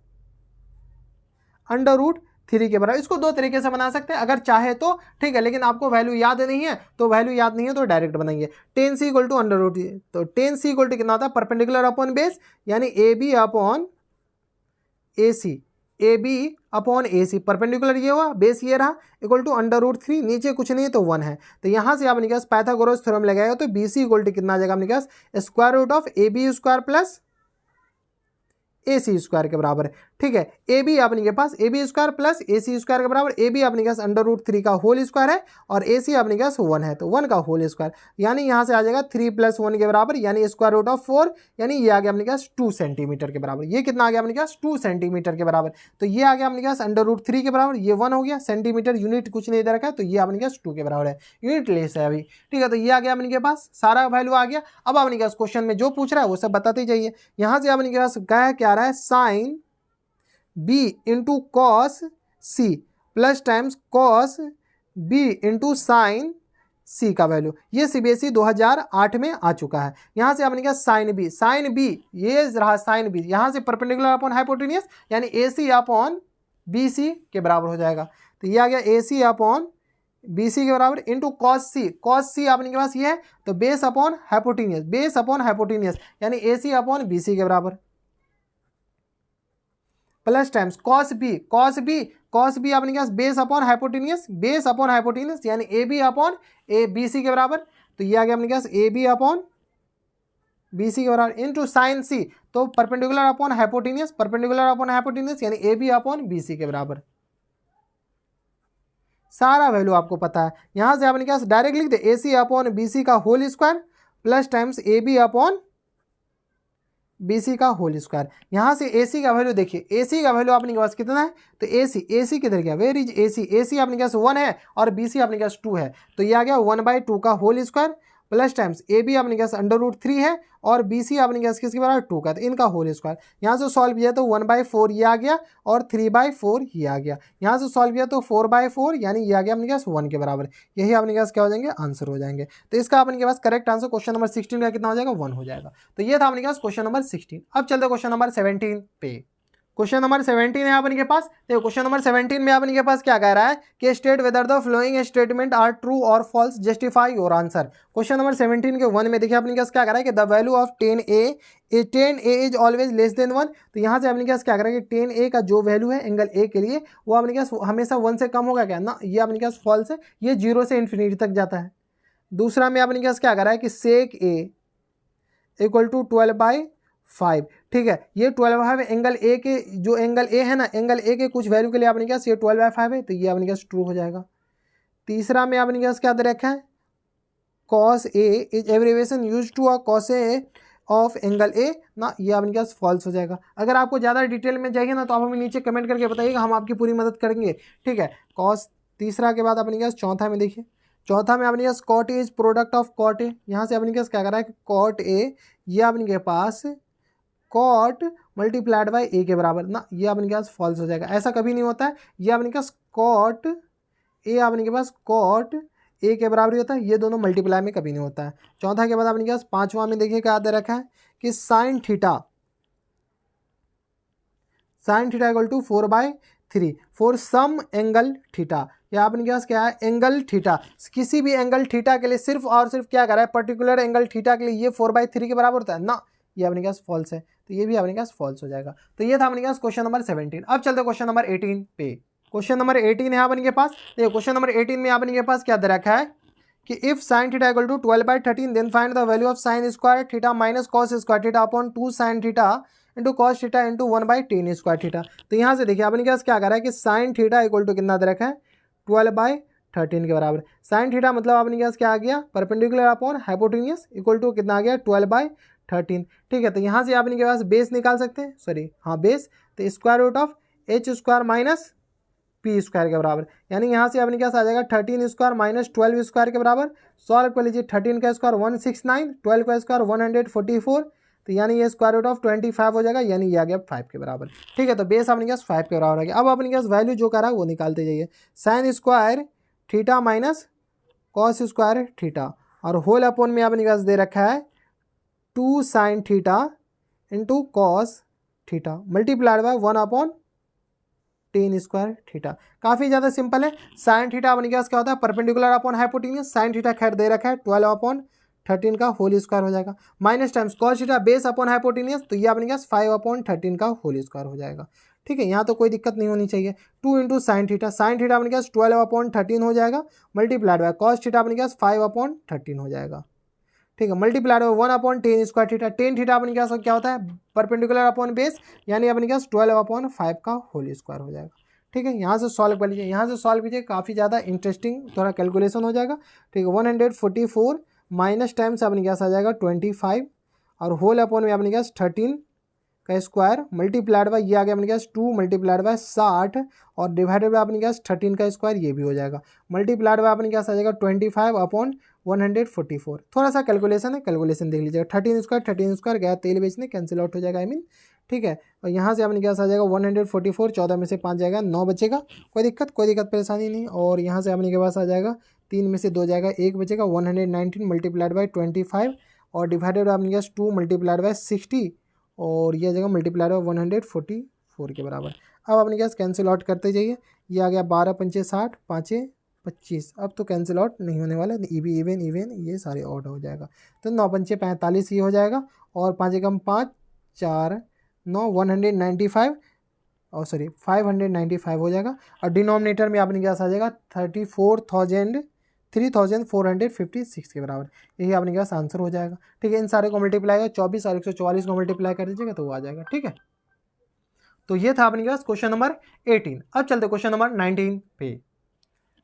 √3 के बराबर। इसको दो तरीके से बना सकते हैं अगर चाहे तो, ठीक है, लेकिन आपको वैल्यू याद नहीं है तो डायरेक्ट बनाइए। tan c इक्वल टू √3, तो tan c इक्वल टू कितना होता है, परपेंडिकुलर अपॉन बेस, यानी A B upon A C, A B upon A C, perpendicular ये हुआ, बेस ये रहा, इक्वल टू √3, नीचे कुछ नहीं तो 1 है। तो यहाँ से आपने पास पाइथागोरस थ्योरम लगाएगा तो बी सी इक्वल टू कितना आ जाएगा अपने पास, square root of A B square plus A C square के बराबर है। ठीक है, ए बी अपने के पास A B square plus A C square के बराबर, ए बी अपने के पास √3 का होल स्क्वायर है और ए सी अपने के पास 1 है, तो 1 का होल स्क्वायर, यानी यहाँ से आ जाएगा 3 + 1 के बराबर, यानी स्क्वायर रूट ऑफ 4, यानी ये आ गया अपने के पास 2 सेंटीमीटर के बराबर। ये कितना आ गया अपने के पास, 2 सेंटीमीटर के बराबर। तो ये आ गया अपने के पास √3 के बराबर, ये 1 हो गया, सेंटीमीटर यूनिट कुछ नहीं दे रखा है, तो ये अपने के पास 2 के बराबर है, यूनिट लेस है अभी। ठीक है, तो ये आ गया अपने के पास, सारा वैल्यू आ गया। अब अपने के पास क्वेश्चन में जो पूछ रहा है वो सब बताते जाइए। यहाँ से अपने के पास क्या आ रहा है, sine B into cos C plus times cos B into sine C का वैल्यू, ये सीबीएसई 2008 में आ चुका है। यहाँ से आपने क्या, साइन बी ये रहा साइन बी, यहाँ से परपेंडिकुलर अपॉन हाइपोटेनियस, यानी ए सी अपॉन बी सी के बराबर हो जाएगा। तो ये आ गया ए सी अपॉन बी सी के बराबर इंटू कॉस सी आपने के पास ये है, तो बेस अपॉन हाइपोटेनियस, यानी ए सी अपॉन बी सी के बराबर, प्लस टाइम्स कॉस बी आपने के पास बेस अपॉन हाइपोटेनियस, यानी A B upon A B C के बराबर। तो ये आ गया अपने के पास A B upon B C के बराबर इंटू साइन सी, तो परपेंडिकुलर अपॉन हाइपोटेनियस, यानी A B upon B C के बराबर। सारा वैल्यू आपको पता है। यहाँ से आपने के पास डायरेक्ट लिख दे ए सी अपॉन बी सी का whole square plus times A B upon B C का होल स्क्वायर। यहाँ से ए सी का वैल्यू देखिए, ए सी का वैल्यू अपने के पास कितना है, तो ए सी किधर गया, वेर इज ए सी अपने के पास 1 है और बी सी अपने के पास 2 है, तो ये आ गया 1/2 का whole square plus times A B अपने के पास √3 है और बी सी अपने के पास किसके बराबर, 2 का, तो इनका होल स्क्वायर। यहाँ से सॉल्व किया तो 1/4 ये आ गया और 3/4 ये आ गया। यहाँ से सॉल्व किया तो 4/4, यानी ये आ गया अपने के पास 1 के बराबर। यही अपने के पास क्या हो जाएंगे, आंसर हो जाएंगे। तो इसका अपने के पास करेक्ट आंसर क्वेश्चन नंबर 16 का कितना हो जाएगा, 1 हो जाएगा। तो ये था अपने के पास क्वेश्चन नंबर 16। अब चलते क्वेश्चन नंबर 17 पे। क्वेश्चन नंबर 17 है अपने के पास। देखो क्वेश्चन नंबर 17 में अपने के पास क्या कह रहा है कि state whether the following statements are true और false, justify your answer. Question number 17 के 1 में देखिए अपने के पास क्या कह रहा है कि the value of tan a is always less than 1। तो यहाँ से अपने के पास क्या कह रहा है कि tan a का जो वैल्यू है एंगल a के लिए वो अपने के पास हमेशा 1 से कम होगा क्या, ना, ये अपने के पास फॉल्स है, ये 0 से इन्फिनिटी तक जाता है। दूसरा में अपने के पास क्या कह रहा है कि sec a इक्वल टू 12/5। ठीक है, ये 12/5 एंगल ए के, जो एंगल ए है ना, एंगल ए के कुछ वैल्यू के लिए आपने क्या, ये 12/5 है, तो ये आपने क्या ट्रू हो जाएगा। तीसरा में आपने क्या दे रखा है, cos a is abbreviation used to a cos a of angle A, ना, ये आपने क्या फॉल्स हो जाएगा। अगर आपको ज़्यादा डिटेल में चाहिए ना तो आप हमें नीचे कमेंट करके बताइएगा, हम आपकी पूरी मदद करेंगे। ठीक है, cos, तीसरा के बाद अपने क्या, चौथा में देखिए, चौथा में अपने पास cot a is product of cot a। यहाँ से अपने क्या कर रहा है कि cot a ये अपने के पास कॉट मल्टीप्लाइड बाय ए के बराबर ना, ये अपने के पास फॉल्स हो जाएगा, ऐसा कभी नहीं होता है। ये अपने के पास कॉट ए अपने के पास कॉट ए के बराबर ही होता है, ये दोनों मल्टीप्लाई में कभी नहीं होता है। चौथा के बाद अपने के पास पांचवा में देखिए क्या दे रखा है कि sine theta equal to 4/3 for some angle theta. या अपने के पास क्या है, एंगल थीटा, किसी भी एंगल थीटा के लिए सिर्फ और सिर्फ क्या कर रहा है, पर्टिकुलर एंगल थीटा के लिए ये 4/3 के बराबर होता है ना, ये अपने के पास फॉल्स है, तो ये भी अपने के पास फॉल्स हो जाएगा। तो ये था अपने के पास क्वेश्चन नंबर 17। अब चलते क्वेश्चन नंबर 18 पे। क्वेश्चन नंबर 18 है अपने के पास। देखिए क्वेश्चन नंबर 18 में अपने के पास क्या दे रखा है कि if sine theta equal to 12/13 then find the value of sine square theta minus cos square theta upon 2 sine theta into cos theta into 1/10 square theta. तो यहाँ से देखिए अपने के पास क्या कर रहा है कि साइन थीटा इक्वल टू कितना दे रखा है, 12/13 के बराबर। साइन थीटा मतलब अपने के पास क्या आ गया, perpendicular upon hypotenuse equal to कितना आ गया, 12/13। ठीक है, तो यहाँ से अपने के पास बेस निकाल सकते हैं, सॉरी हाँ बेस, तो square root of H square minus P square के बराबर, यानी यहाँ से अपने के पास आ जाएगा 13 स्क्वायर माइनस 12 स्क्वायर के बराबर। सॉल्व कर लीजिए, 13 का स्क्वायर 169, 12 का स्क्वायर 144, तो यानी ये स्क्वायर रूट ऑफ 25 हो जाएगा, यानी ये आ गया 5 के बराबर। ठीक है, तो बेस अपने के पास 5 के बराबर आ गया। अब अपने के पास वैल्यू जो करा है वो निकालते जाइए, sign square theta minus cos square theta और होल अपॉन में अपने के पास दे रखा है 2 sine theta into cos theta multiplied by 1/10 square theta. काफ़ी ज़्यादा सिंपल है। साइन थीटा अपने के पास क्या होता है, perpendicular upon hypotenuse, sine theta खैर दे रखा है 12/13 का होल स्क्वायर हो जाएगा, minus times cos theta base upon hypotenuse, तो ये अपने के पास 5/13 का होल स्क्वायर हो जाएगा। ठीक है, यहाँ तो कोई दिक्कत नहीं होनी चाहिए। 2 इंटू साइन थीटा अपने के पास 12/13 हो जाएगा, मल्टीप्लाइड बाय कॉस थीटा अपने के पास 5/13 हो जाएगा। ठीक है, multiplied by 1/10 square theta, ten theta अपने के पास क्या होता है, परपेंडिकुलर अपॉन बेस, यानी अपने के पास 12/5 का होल स्क्वायर हो जाएगा। ठीक है, यहाँ से सॉल्व कर लीजिए, यहाँ से सॉल्व कीजिए, काफ़ी ज़्यादा इंटरेस्टिंग थोड़ा कैलकुलेशन हो जाएगा। ठीक है, 144 माइनस टाइम्स अपने के पास आ जाएगा 25 और होल अपॉन में अपने के पास 13 का स्क्वायर मल्टीप्लाइड बाय ये आ गया अपने के पास 2 मल्टीप्लाइड बाय 60 और डिवाइडेड बाय अपने के पास 13 का स्क्वायर, ये भी हो जाएगा, मल्टीप्लाइड बाय अपने के पास आ जाएगा 25/144। थोड़ा सा कैलकुलेशन है, कैलकुलेशन देख लीजिएगा, 13 स्क्वायर गया तेल बेचने, कैंसिल आउट हो जाएगा, आई मीन। ठीक है, और यहाँ से अपने के पास आ जाएगा 144, 14 में से 5 जाएगा, 9 बचेगा, कोई दिक्कत परेशानी नहीं। और यहाँ से अपने के पास आ जाएगा 3 में से 2 जाएगा, 1 बचेगा, 119 मल्टीप्लाइड बाय 25 और डिवाइडेड बाय अपने के पास 2 मल्टीप्लाइड बाय 60 और ये जगह मल्टीप्लाइड बाय 144 के बराबर। अब अपने के पास कैंसिल आउट करते जाइए, ये आ गया 12 पंचे 60, 5 25, अब तो कैंसिल आउट नहीं होने वाला, इवन ये सारे आउट हो जाएगा, तो 9 पंचे 45 ये हो जाएगा और 5 एकम 5 4 9 195 और सॉरी 595 हो जाएगा और डिनोमिनेटर में अपने के पास आ जाएगा 3456 के बराबर, यही अपने के पास आंसर हो जाएगा। ठीक है, इन सारे को मल्टीप्लाई 24 और 144 को मल्टीप्लाई कर दीजिएगा तो वो आ जाएगा। ठीक है, तो ये था अपने के पास क्वेश्चन नंबर 18। अब चलते क्वेश्चन नंबर 19 पे।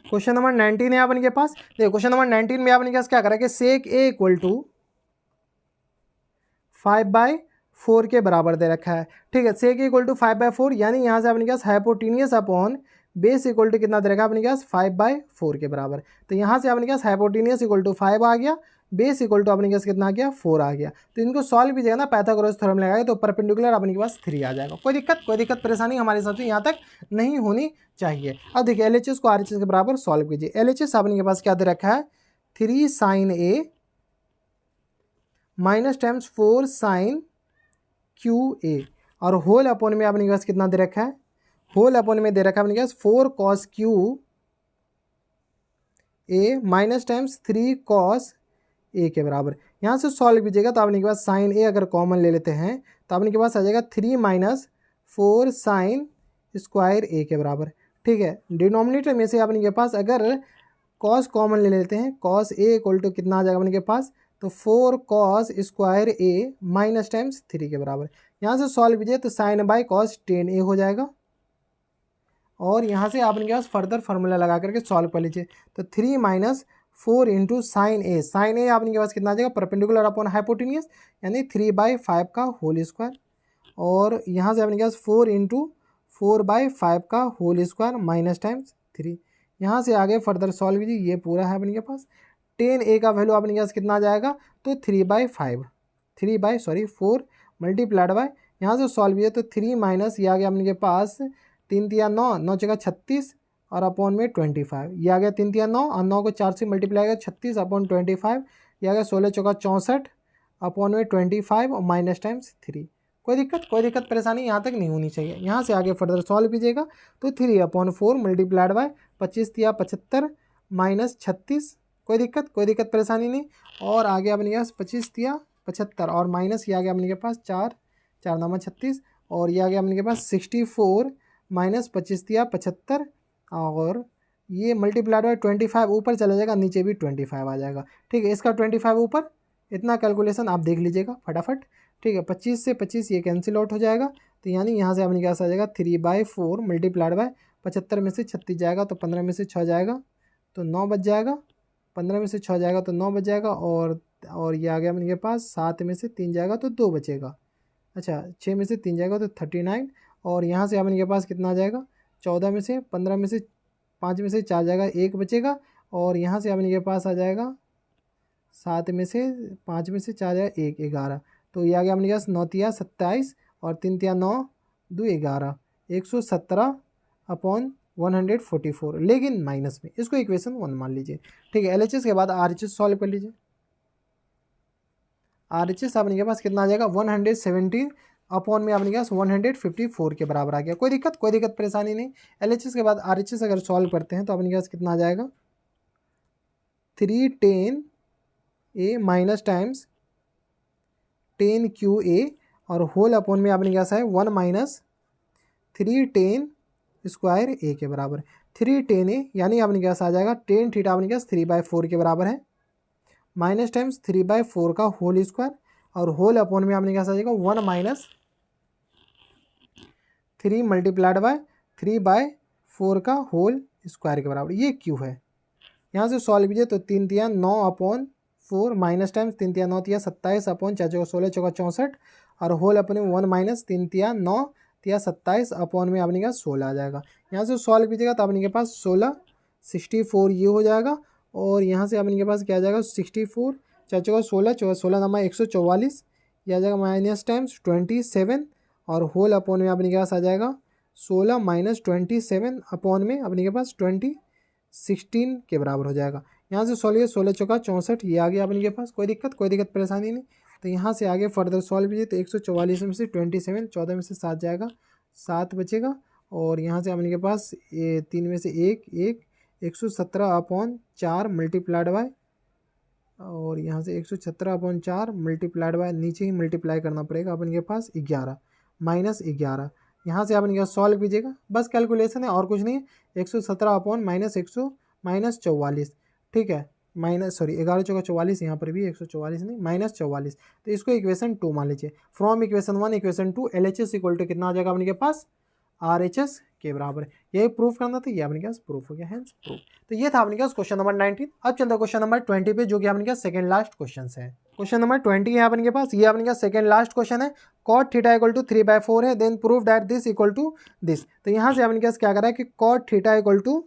क्वेश्चन नंबर 19 है अपने के पास। देखो क्वेश्चन नंबर 19 में अपने के पास क्या करा कि सेक ए इक्वल टू 5/4 के बराबर दे रखा है। ठीक है, सेक ए इक्वल टू 5/4, यानी यहाँ से अपने के पास hypotenuse upon base equal to कितना दे रखा है अपने के पास 5/4 के बराबर। तो यहाँ से अपने के पास हाइपोटेन्यूस इक्वल टू 5 आ गया, बेस इक्वल टू अपने के पास कितना आ गया 4 आ गया। तो इनको सॉल्व कीजिएगा ना, पाइथागोरस थ्योरम लगाएगा तो परपेंडिकुलर अपने के पास 3 आ जाएगा। कोई दिक्कत परेशानी हमारे हिसाब से यहाँ तक नहीं होनी चाहिए। अब देखिए LHS को RHS के बराबर सॉल्व कीजिए। LHS अपने के पास क्या दे रखा है 3 sin A minus times 4 sin QA और होल अपॉन में अपने के पास कितना दे रखा है, होल अपॉन में दे रखा है अपने के पास 4 cos QA minus times 3 cos A के बराबर। यहाँ से सॉल्व कीजिएगा तो अपने के पास साइन A अगर कॉमन ले लेते हैं तो अपने के पास आ जाएगा 3 माइनस 4 साइन स्क्वायर A के बराबर। ठीक है, डिनोमिनेटर में से अपने के पास अगर कॉस कॉमन ले लेते हैं, कॉस A इक्वल टू कितना आ जाएगा अपने के पास, तो 4 cos square A minus times 3 के बराबर। यहाँ से सॉल्व कीजिए तो साइन बाई कॉस 10A हो जाएगा और यहाँ से आपने के पास फर्दर फार्मूला लगा करके सॉल्व कर लीजिए तो 3 minus 4 into sine A, sine A आपने के पास कितना आ जाएगा परपेंडिकुलर अपॉन हाइपोटेन्यूस, यानी 3/5 का होल स्क्वायर और यहाँ से अपने के पास 4 इंटू 4/5 का होल स्क्वायर माइनस टाइम्स 3। यहाँ से आगे फर्दर सॉल्व कीजिए, ये पूरा है अपने के पास। 10A का वैल्यू अपने के पास कितना आ जाएगा तो 4 मल्टीप्लाइड बाय, यहाँ से सॉल्व किया तो 3 माइनस ये आ गया अपने के पास 3 तिया 9, 9 जगह 36 और अपॉन में 25, ये आ गया 3 तिया 9 और 9 को 4 से मल्टीप्लाई किया 36 अपॉन 25, ये आ गया 16 चौका 64 अपॉन में 25 और माइनस टाइम्स 3। कोई दिक्कत परेशानी यहाँ तक नहीं होनी चाहिए। यहाँ से आगे फर्दर सॉल्व कीजिएगा तो 3/4 मल्टीप्लाइड बाय 25 तिया 75 माइनस 36, कोई दिक्कत परेशानी नहीं। और आगे अपने के पास 25 तिया 75 और माइनस ये आ गया अपने के पास 4 नामा 36 और ये आ गया अपने के पास 64 माइनस 25 तिया 75 और ये मल्टीप्लाइड बाय 25 ऊपर चला जाएगा, नीचे भी 25 आ जाएगा। ठीक है, इसका 25 ऊपर, इतना कैलकुलेशन आप देख लीजिएगा फटाफट। ठीक है, 25 से 25 ये कैंसिल आउट हो जाएगा, तो यानी यहाँ से अपने पास आ जाएगा 3/4 मल्टीप्लाइड बाय 75 में से 36 जाएगा तो 15 में से 6 जाएगा तो 9 बच जाएगा, 15 में से 6 जाएगा तो 9 बच जाएगा और ये आ गया अपने पास 7 में से 3 जाएगा तो 2 बचेगा। अच्छा, 6 में से 3 जाएगा तो 39 और यहाँ से अपने के पास कितना आ जाएगा 14 में से 15 में से 5 में से 4 जाएगा 1 बचेगा और यहाँ से अपने के पास आ जाएगा 7 में से 5 में से 4 जाएगा 1 11, तो ये आ गया अपने पास 9 तिया 27 और 3 तिया 9 2 11 117 अपॉन 144, लेकिन माइनस में, इसको इक्वेशन 1 मान लीजिए। ठीक है, LHS के बाद RHS सॉल्व कर लीजिए। RHS अपने के पास कितना आ जाएगा 170 अपॉन में अपने के पास 154 के बराबर आ गया। कोई दिक्कत परेशानी नहीं। LHS के बाद RHS अगर सॉल्व करते हैं तो अपने के पास कितना आ जाएगा 310A माइनस टाइम्स 10QA और होल अपॉन में अपने पास है 1 माइनस 310 स्क्वायर A के बराबर। 310A यानी अपने पास आ जाएगा 10 थीटा अपने पास 3/4 के बराबर है, माइनस टाइम्स 3/4 का होल स्क्वायर और होल अपॉन में अपने पास आ जाएगा 1 माइनस 3 मल्टीप्लाइड बाय 3/4 का होल स्क्वायर के बराबर, ये क्यू है। यहाँ से सॉल्व कीजिए तो 3 तिया 9/4 माइनस टाइम्स 3 तिया 9 तिया 27 अपॉन 4 चौका 16 चौका 64 और होल अपने 1 माइनस 3 तिया 9 तिया 27 अपॉन में अपने के पास 16 आ जाएगा। यहाँ से सॉल्व कीजिएगा तो अपने के पास 16 64 ये हो जाएगा और यहाँ से अपने के पास क्या आ जाएगा 64 4 चौका 16 16 नामा 144, ये आ जाएगा माइनस टाइम्स 27 और होल अपॉन में अपने के पास आ जाएगा 16 माइनस 27 अपॉन में अपने के पास 16 के बराबर हो जाएगा। यहाँ से सॉल्व 16 चौका 64 ये आ गया अपने के पास। कोई दिक्कत परेशानी नहीं। तो यहाँ से आगे फर्दर सॉल्व कीजिए तो 144 में से 27 14 में से 7 जाएगा 7 बचेगा और यहाँ से अपने के पास ये 3 में से 1 117 अपॉन 4 मल्टीप्लाइड बाय और यहाँ से 117 अपॉन 4 मल्टीप्लाइड बाय नीचे ही मल्टीप्लाई करना पड़ेगा अपने के पास 11 माइनस 11। यहाँ से आप इनका सॉल्व कीजिएगा, बस कैलकुलेशन है और कुछ नहीं है। 117 अपॉन माइनस 44, ठीक है, माइनस 11 चौका 44, यहाँ पर भी 144 नहीं माइनस 44, तो इसको इक्वेशन 2 मान लीजिए। From equation 1 equation 2 LHS equal to कितना आ जाएगा अपने के पास RHS के बराबर। यही प्रूफ करना था, ये अपने के पास प्रूफ हो गया, है प्रूफ। तो ये था अपने के पास क्वेश्चन नंबर 19। अब चलता है क्वेश्चन नंबर 20 पे, जो कि अपने के पास सेकंड लास्ट क्वेश्चन है। क्वेश्चन नंबर 20 है अपने के पास, ये अपने के पास सेकंड लास्ट क्वेश्चन है। cot थीटा इक्वल टू 3/4 है, then proof that this equal to this. तो यहाँ से अपने के पास क्या करा है कि cot थीटा इक्वल टू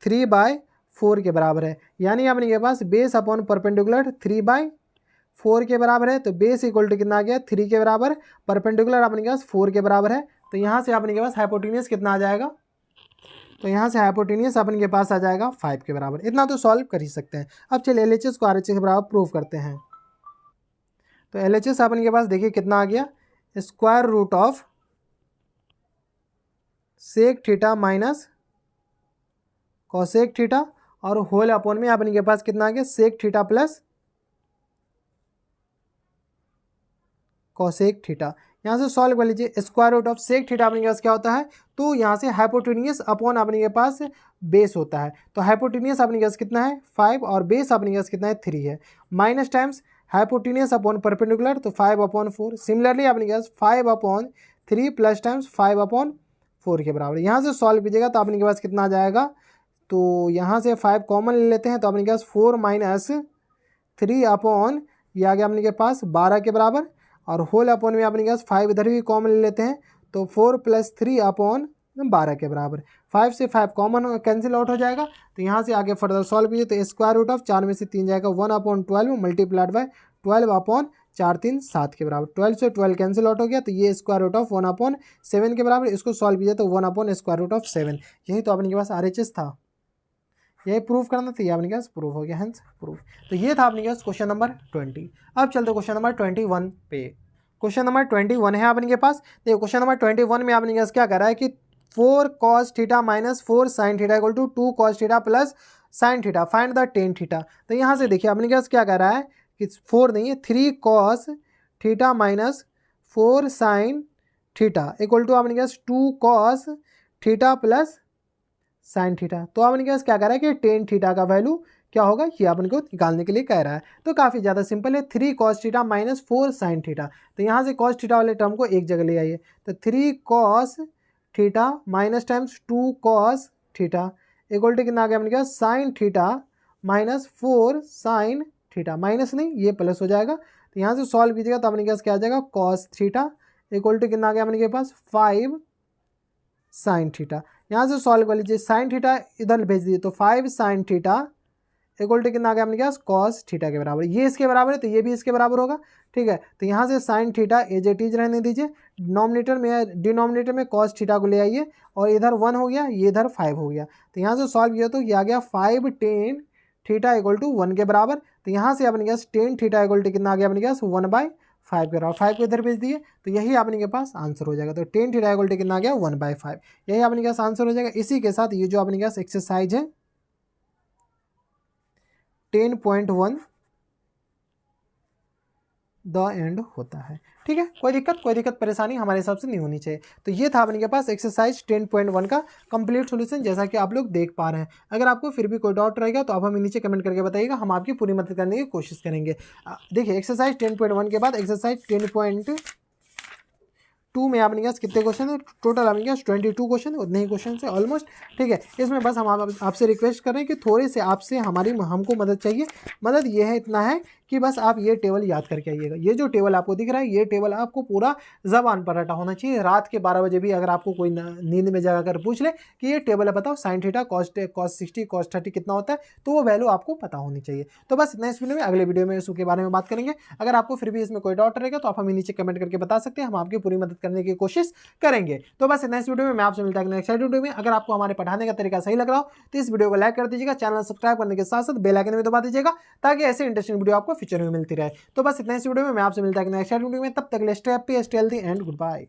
3/4 के बराबर है, यानी अपने के पास बेस अपॉन परपेंडिकुलर 3/4 के बराबर है। तो बेस इक्वल टू कितना आ गया 3 के बराबर, परपेंडिकुलर अपने के पास 4 के बराबर है। तो यहाँ से अपने के पास हाइपोटेन्यूस कितना आ जाएगा, तो यहाँ से हाइपोटेन्यूस अपने के पास आ जाएगा 5 के बराबर। इतना तो सॉल्व कर ही सकते हैं। अब चलिए LHS को RHS के बराबर प्रूव करते हैं। तो LHS अपने के पास देखिए कितना आ गया, square root of sec theta minus cosec theta और होल अपॉन में अपने के पास कितना आ गया sec theta plus cosec theta. यहाँ से सॉल्व कर लीजिए, square root of sec theta अपने के पास क्या होता है, तो यहाँ से हाइपोटेन्यूस अपॉन अपने के पास बेस होता है। तो हाइपोटेन्यूस अपने के पास कितना है 5 और बेस अपने के पास कितना है 3 है, minus times hypotenuse upon perpendicular तो 5/4। सिमिलरली अपने के पास 5/3 प्लस टाइम्स 5/4 के बराबर। यहाँ से सॉल्व कीजिएगा तो अपने के पास कितना आ जाएगा, तो यहाँ से 5 कॉमन ले लेते हैं तो अपने के पास 4 माइनस 3 अपॉन ये आ गया अपने के पास 12 के बराबर, और होल अपॉन में अपने के पास 5 इधर भी कॉमन ले लेते हैं तो 4 + 3 अपॉन 12 के बराबर। 5 से 5 कॉमन कैंसिल आउट हो जाएगा। तो यहाँ से आगे फर्दर सॉल्व कीजिए तो स्क्वायर रूट ऑफ 4 में से 3 जाएगा 1/12 मल्टीप्लाइड बाय 12/4 के बराबर। 12 से 12 कैंसिल आउट हो गया, तो ये स्क्वायर रूट ऑफ 1/7 के बराबर। इसको सॉल्व कीजिए तो 1/√7। यही तो अपने के पास RHS था, यही प्रूफ करना था, ये अपने के पास प्रूफ हो गया, हेंस प्रूफ। तो ये था अपने के पास क्वेश्चन नंबर 20। अब चलते क्वेश्चन नंबर 21 पे। क्वेश्चन नंबर 21 है अपने के पास। देखो क्वेश्चन नंबर 21 में अपने के पास क्या कर रहा है कि 4 cos theta minus 4 sin theta equal to 2 cos theta plus sin theta, find the tan theta. तो यहाँ से देखिए अपने के पास क्या कर रहा है कि 4 नहीं है, 3 cos theta minus 4 sin theta equal to अपने के पास 2 cos theta plus sin theta. तो अपने के पास क्या कर रहा है कि tan थीटा का वैल्यू क्या होगा, ये अपन को निकालने के लिए कह रहा है। तो काफ़ी ज़्यादा सिंपल है, 3 cos theta minus 4 sin theta. तो यहाँ से cos थीटा वाले टर्म को एक जगह ले आइए, तो 3 cos theta minus times 2 cos theta equal to कितना आ गया अपने पास sin theta minus 4 sin theta, minus नहीं ये प्लस हो जाएगा। तो यहाँ से सॉल्व कीजिएगा तो अपने पास क्या आ जाएगा cos थीटा इक्वल टू कितना आ गया अपने के पास 5 sin थीटा। यहाँ से सॉल्व कर लीजिए, sin थीटा इधर भेज दीजिए, तो 5 sin थीटा इक्वल टू कितना आ गया अपने पास cos थीटा के बराबर। ये इसके बराबर है तो ये भी इसके बराबर होगा, ठीक है। तो यहाँ से sin theta as it is रहने दीजिए, डिनोमिनेटर में cos थीटा को ले आइए, और इधर 1 हो गया, ये इधर 5 हो गया। तो यहाँ से सॉल्व किया तो ये आ गया 5 tan थीटा इक्वल टू 1 के बराबर। तो यहाँ से अपने पास tan थीटा इक्वल टू कितना आ गया अपने पास 1/5 के बराबर। 5 को इधर भेज दिए तो यही अपने के पास आंसर हो जाएगा। तो tan थीटा इक्वल टू कितना आ गया 1/5, यही अपने के पास आंसर हो जाएगा। इसी के साथ ये जो अपने के पास एक्सरसाइज है 10.1 द एंड होता है, ठीक है। कोई दिक्कत परेशानी हमारे हिसाब से नहीं होनी चाहिए। तो ये था अपने के पास एक्सरसाइज 10.1 का कंप्लीट सॉल्यूशन, जैसा कि आप लोग देख पा रहे हैं। अगर आपको फिर भी कोई डाउट रहेगा तो आप हमें नीचे कमेंट करके बताइएगा, हम आपकी पूरी मदद करने की कोशिश करेंगे। देखिए एक्सरसाइज 10.1 के बाद एक्सरसाइज 10.2 में आपने पास कितने क्वेश्चन है, टोटल आपने पास 22 क्वेश्चन, उतने ही क्वेश्चन है ऑलमोस्ट, ठीक है। इसमें बस हम आपसे रिक्वेस्ट कर रहे हैं कि थोड़े से आपसे हमको मदद चाहिए। मदद ये है, इतना है कि बस आप ये टेबल याद करके आइएगा। ये जो टेबल आपको दिख रहा है, ये टेबल आपको पूरा ज़बान पर रटा होना चाहिए। रात के 12 बजे भी अगर आपको कोई नींद में जगा कर पूछ ले कि ये टेबल है बताओ sin थीटा cos 60 cos 30 कितना होता है, तो वो वैल्यू आपको पता होनी चाहिए। तो बस इतना इस वीडियो में, अगले वीडियो में इसके बारे में बात करेंगे। अगर आपको फिर भी इसमें कोई डाउट रहेगा तो आप हमें नीचे कमेंट करके बता सकते हैं, हम आपकी पूरी मदद करने की कोशिश करेंगे। तो बस इतना इस वीडियो में, मैं आपसे मिलता है नेक्स्ट वीडियो में। अगर आपको हमारे पढ़ाने का तरीका सही लग रहा हो तो इस वीडियो को लाइक कर दीजिएगा, चैनल सब्सक्राइब करने के साथ साथ बेल आइकन भी दबा दीजिएगा, ताकि ऐसे इंटरेस्टिंग वीडियो आपको फ्यूचर में मिलती रहे। तो बस इतना इस वीडियो में, मैं आपसे मिलता है नेक्स्ट वीडियो में। तब तक stay happy, stay healthy and good bye.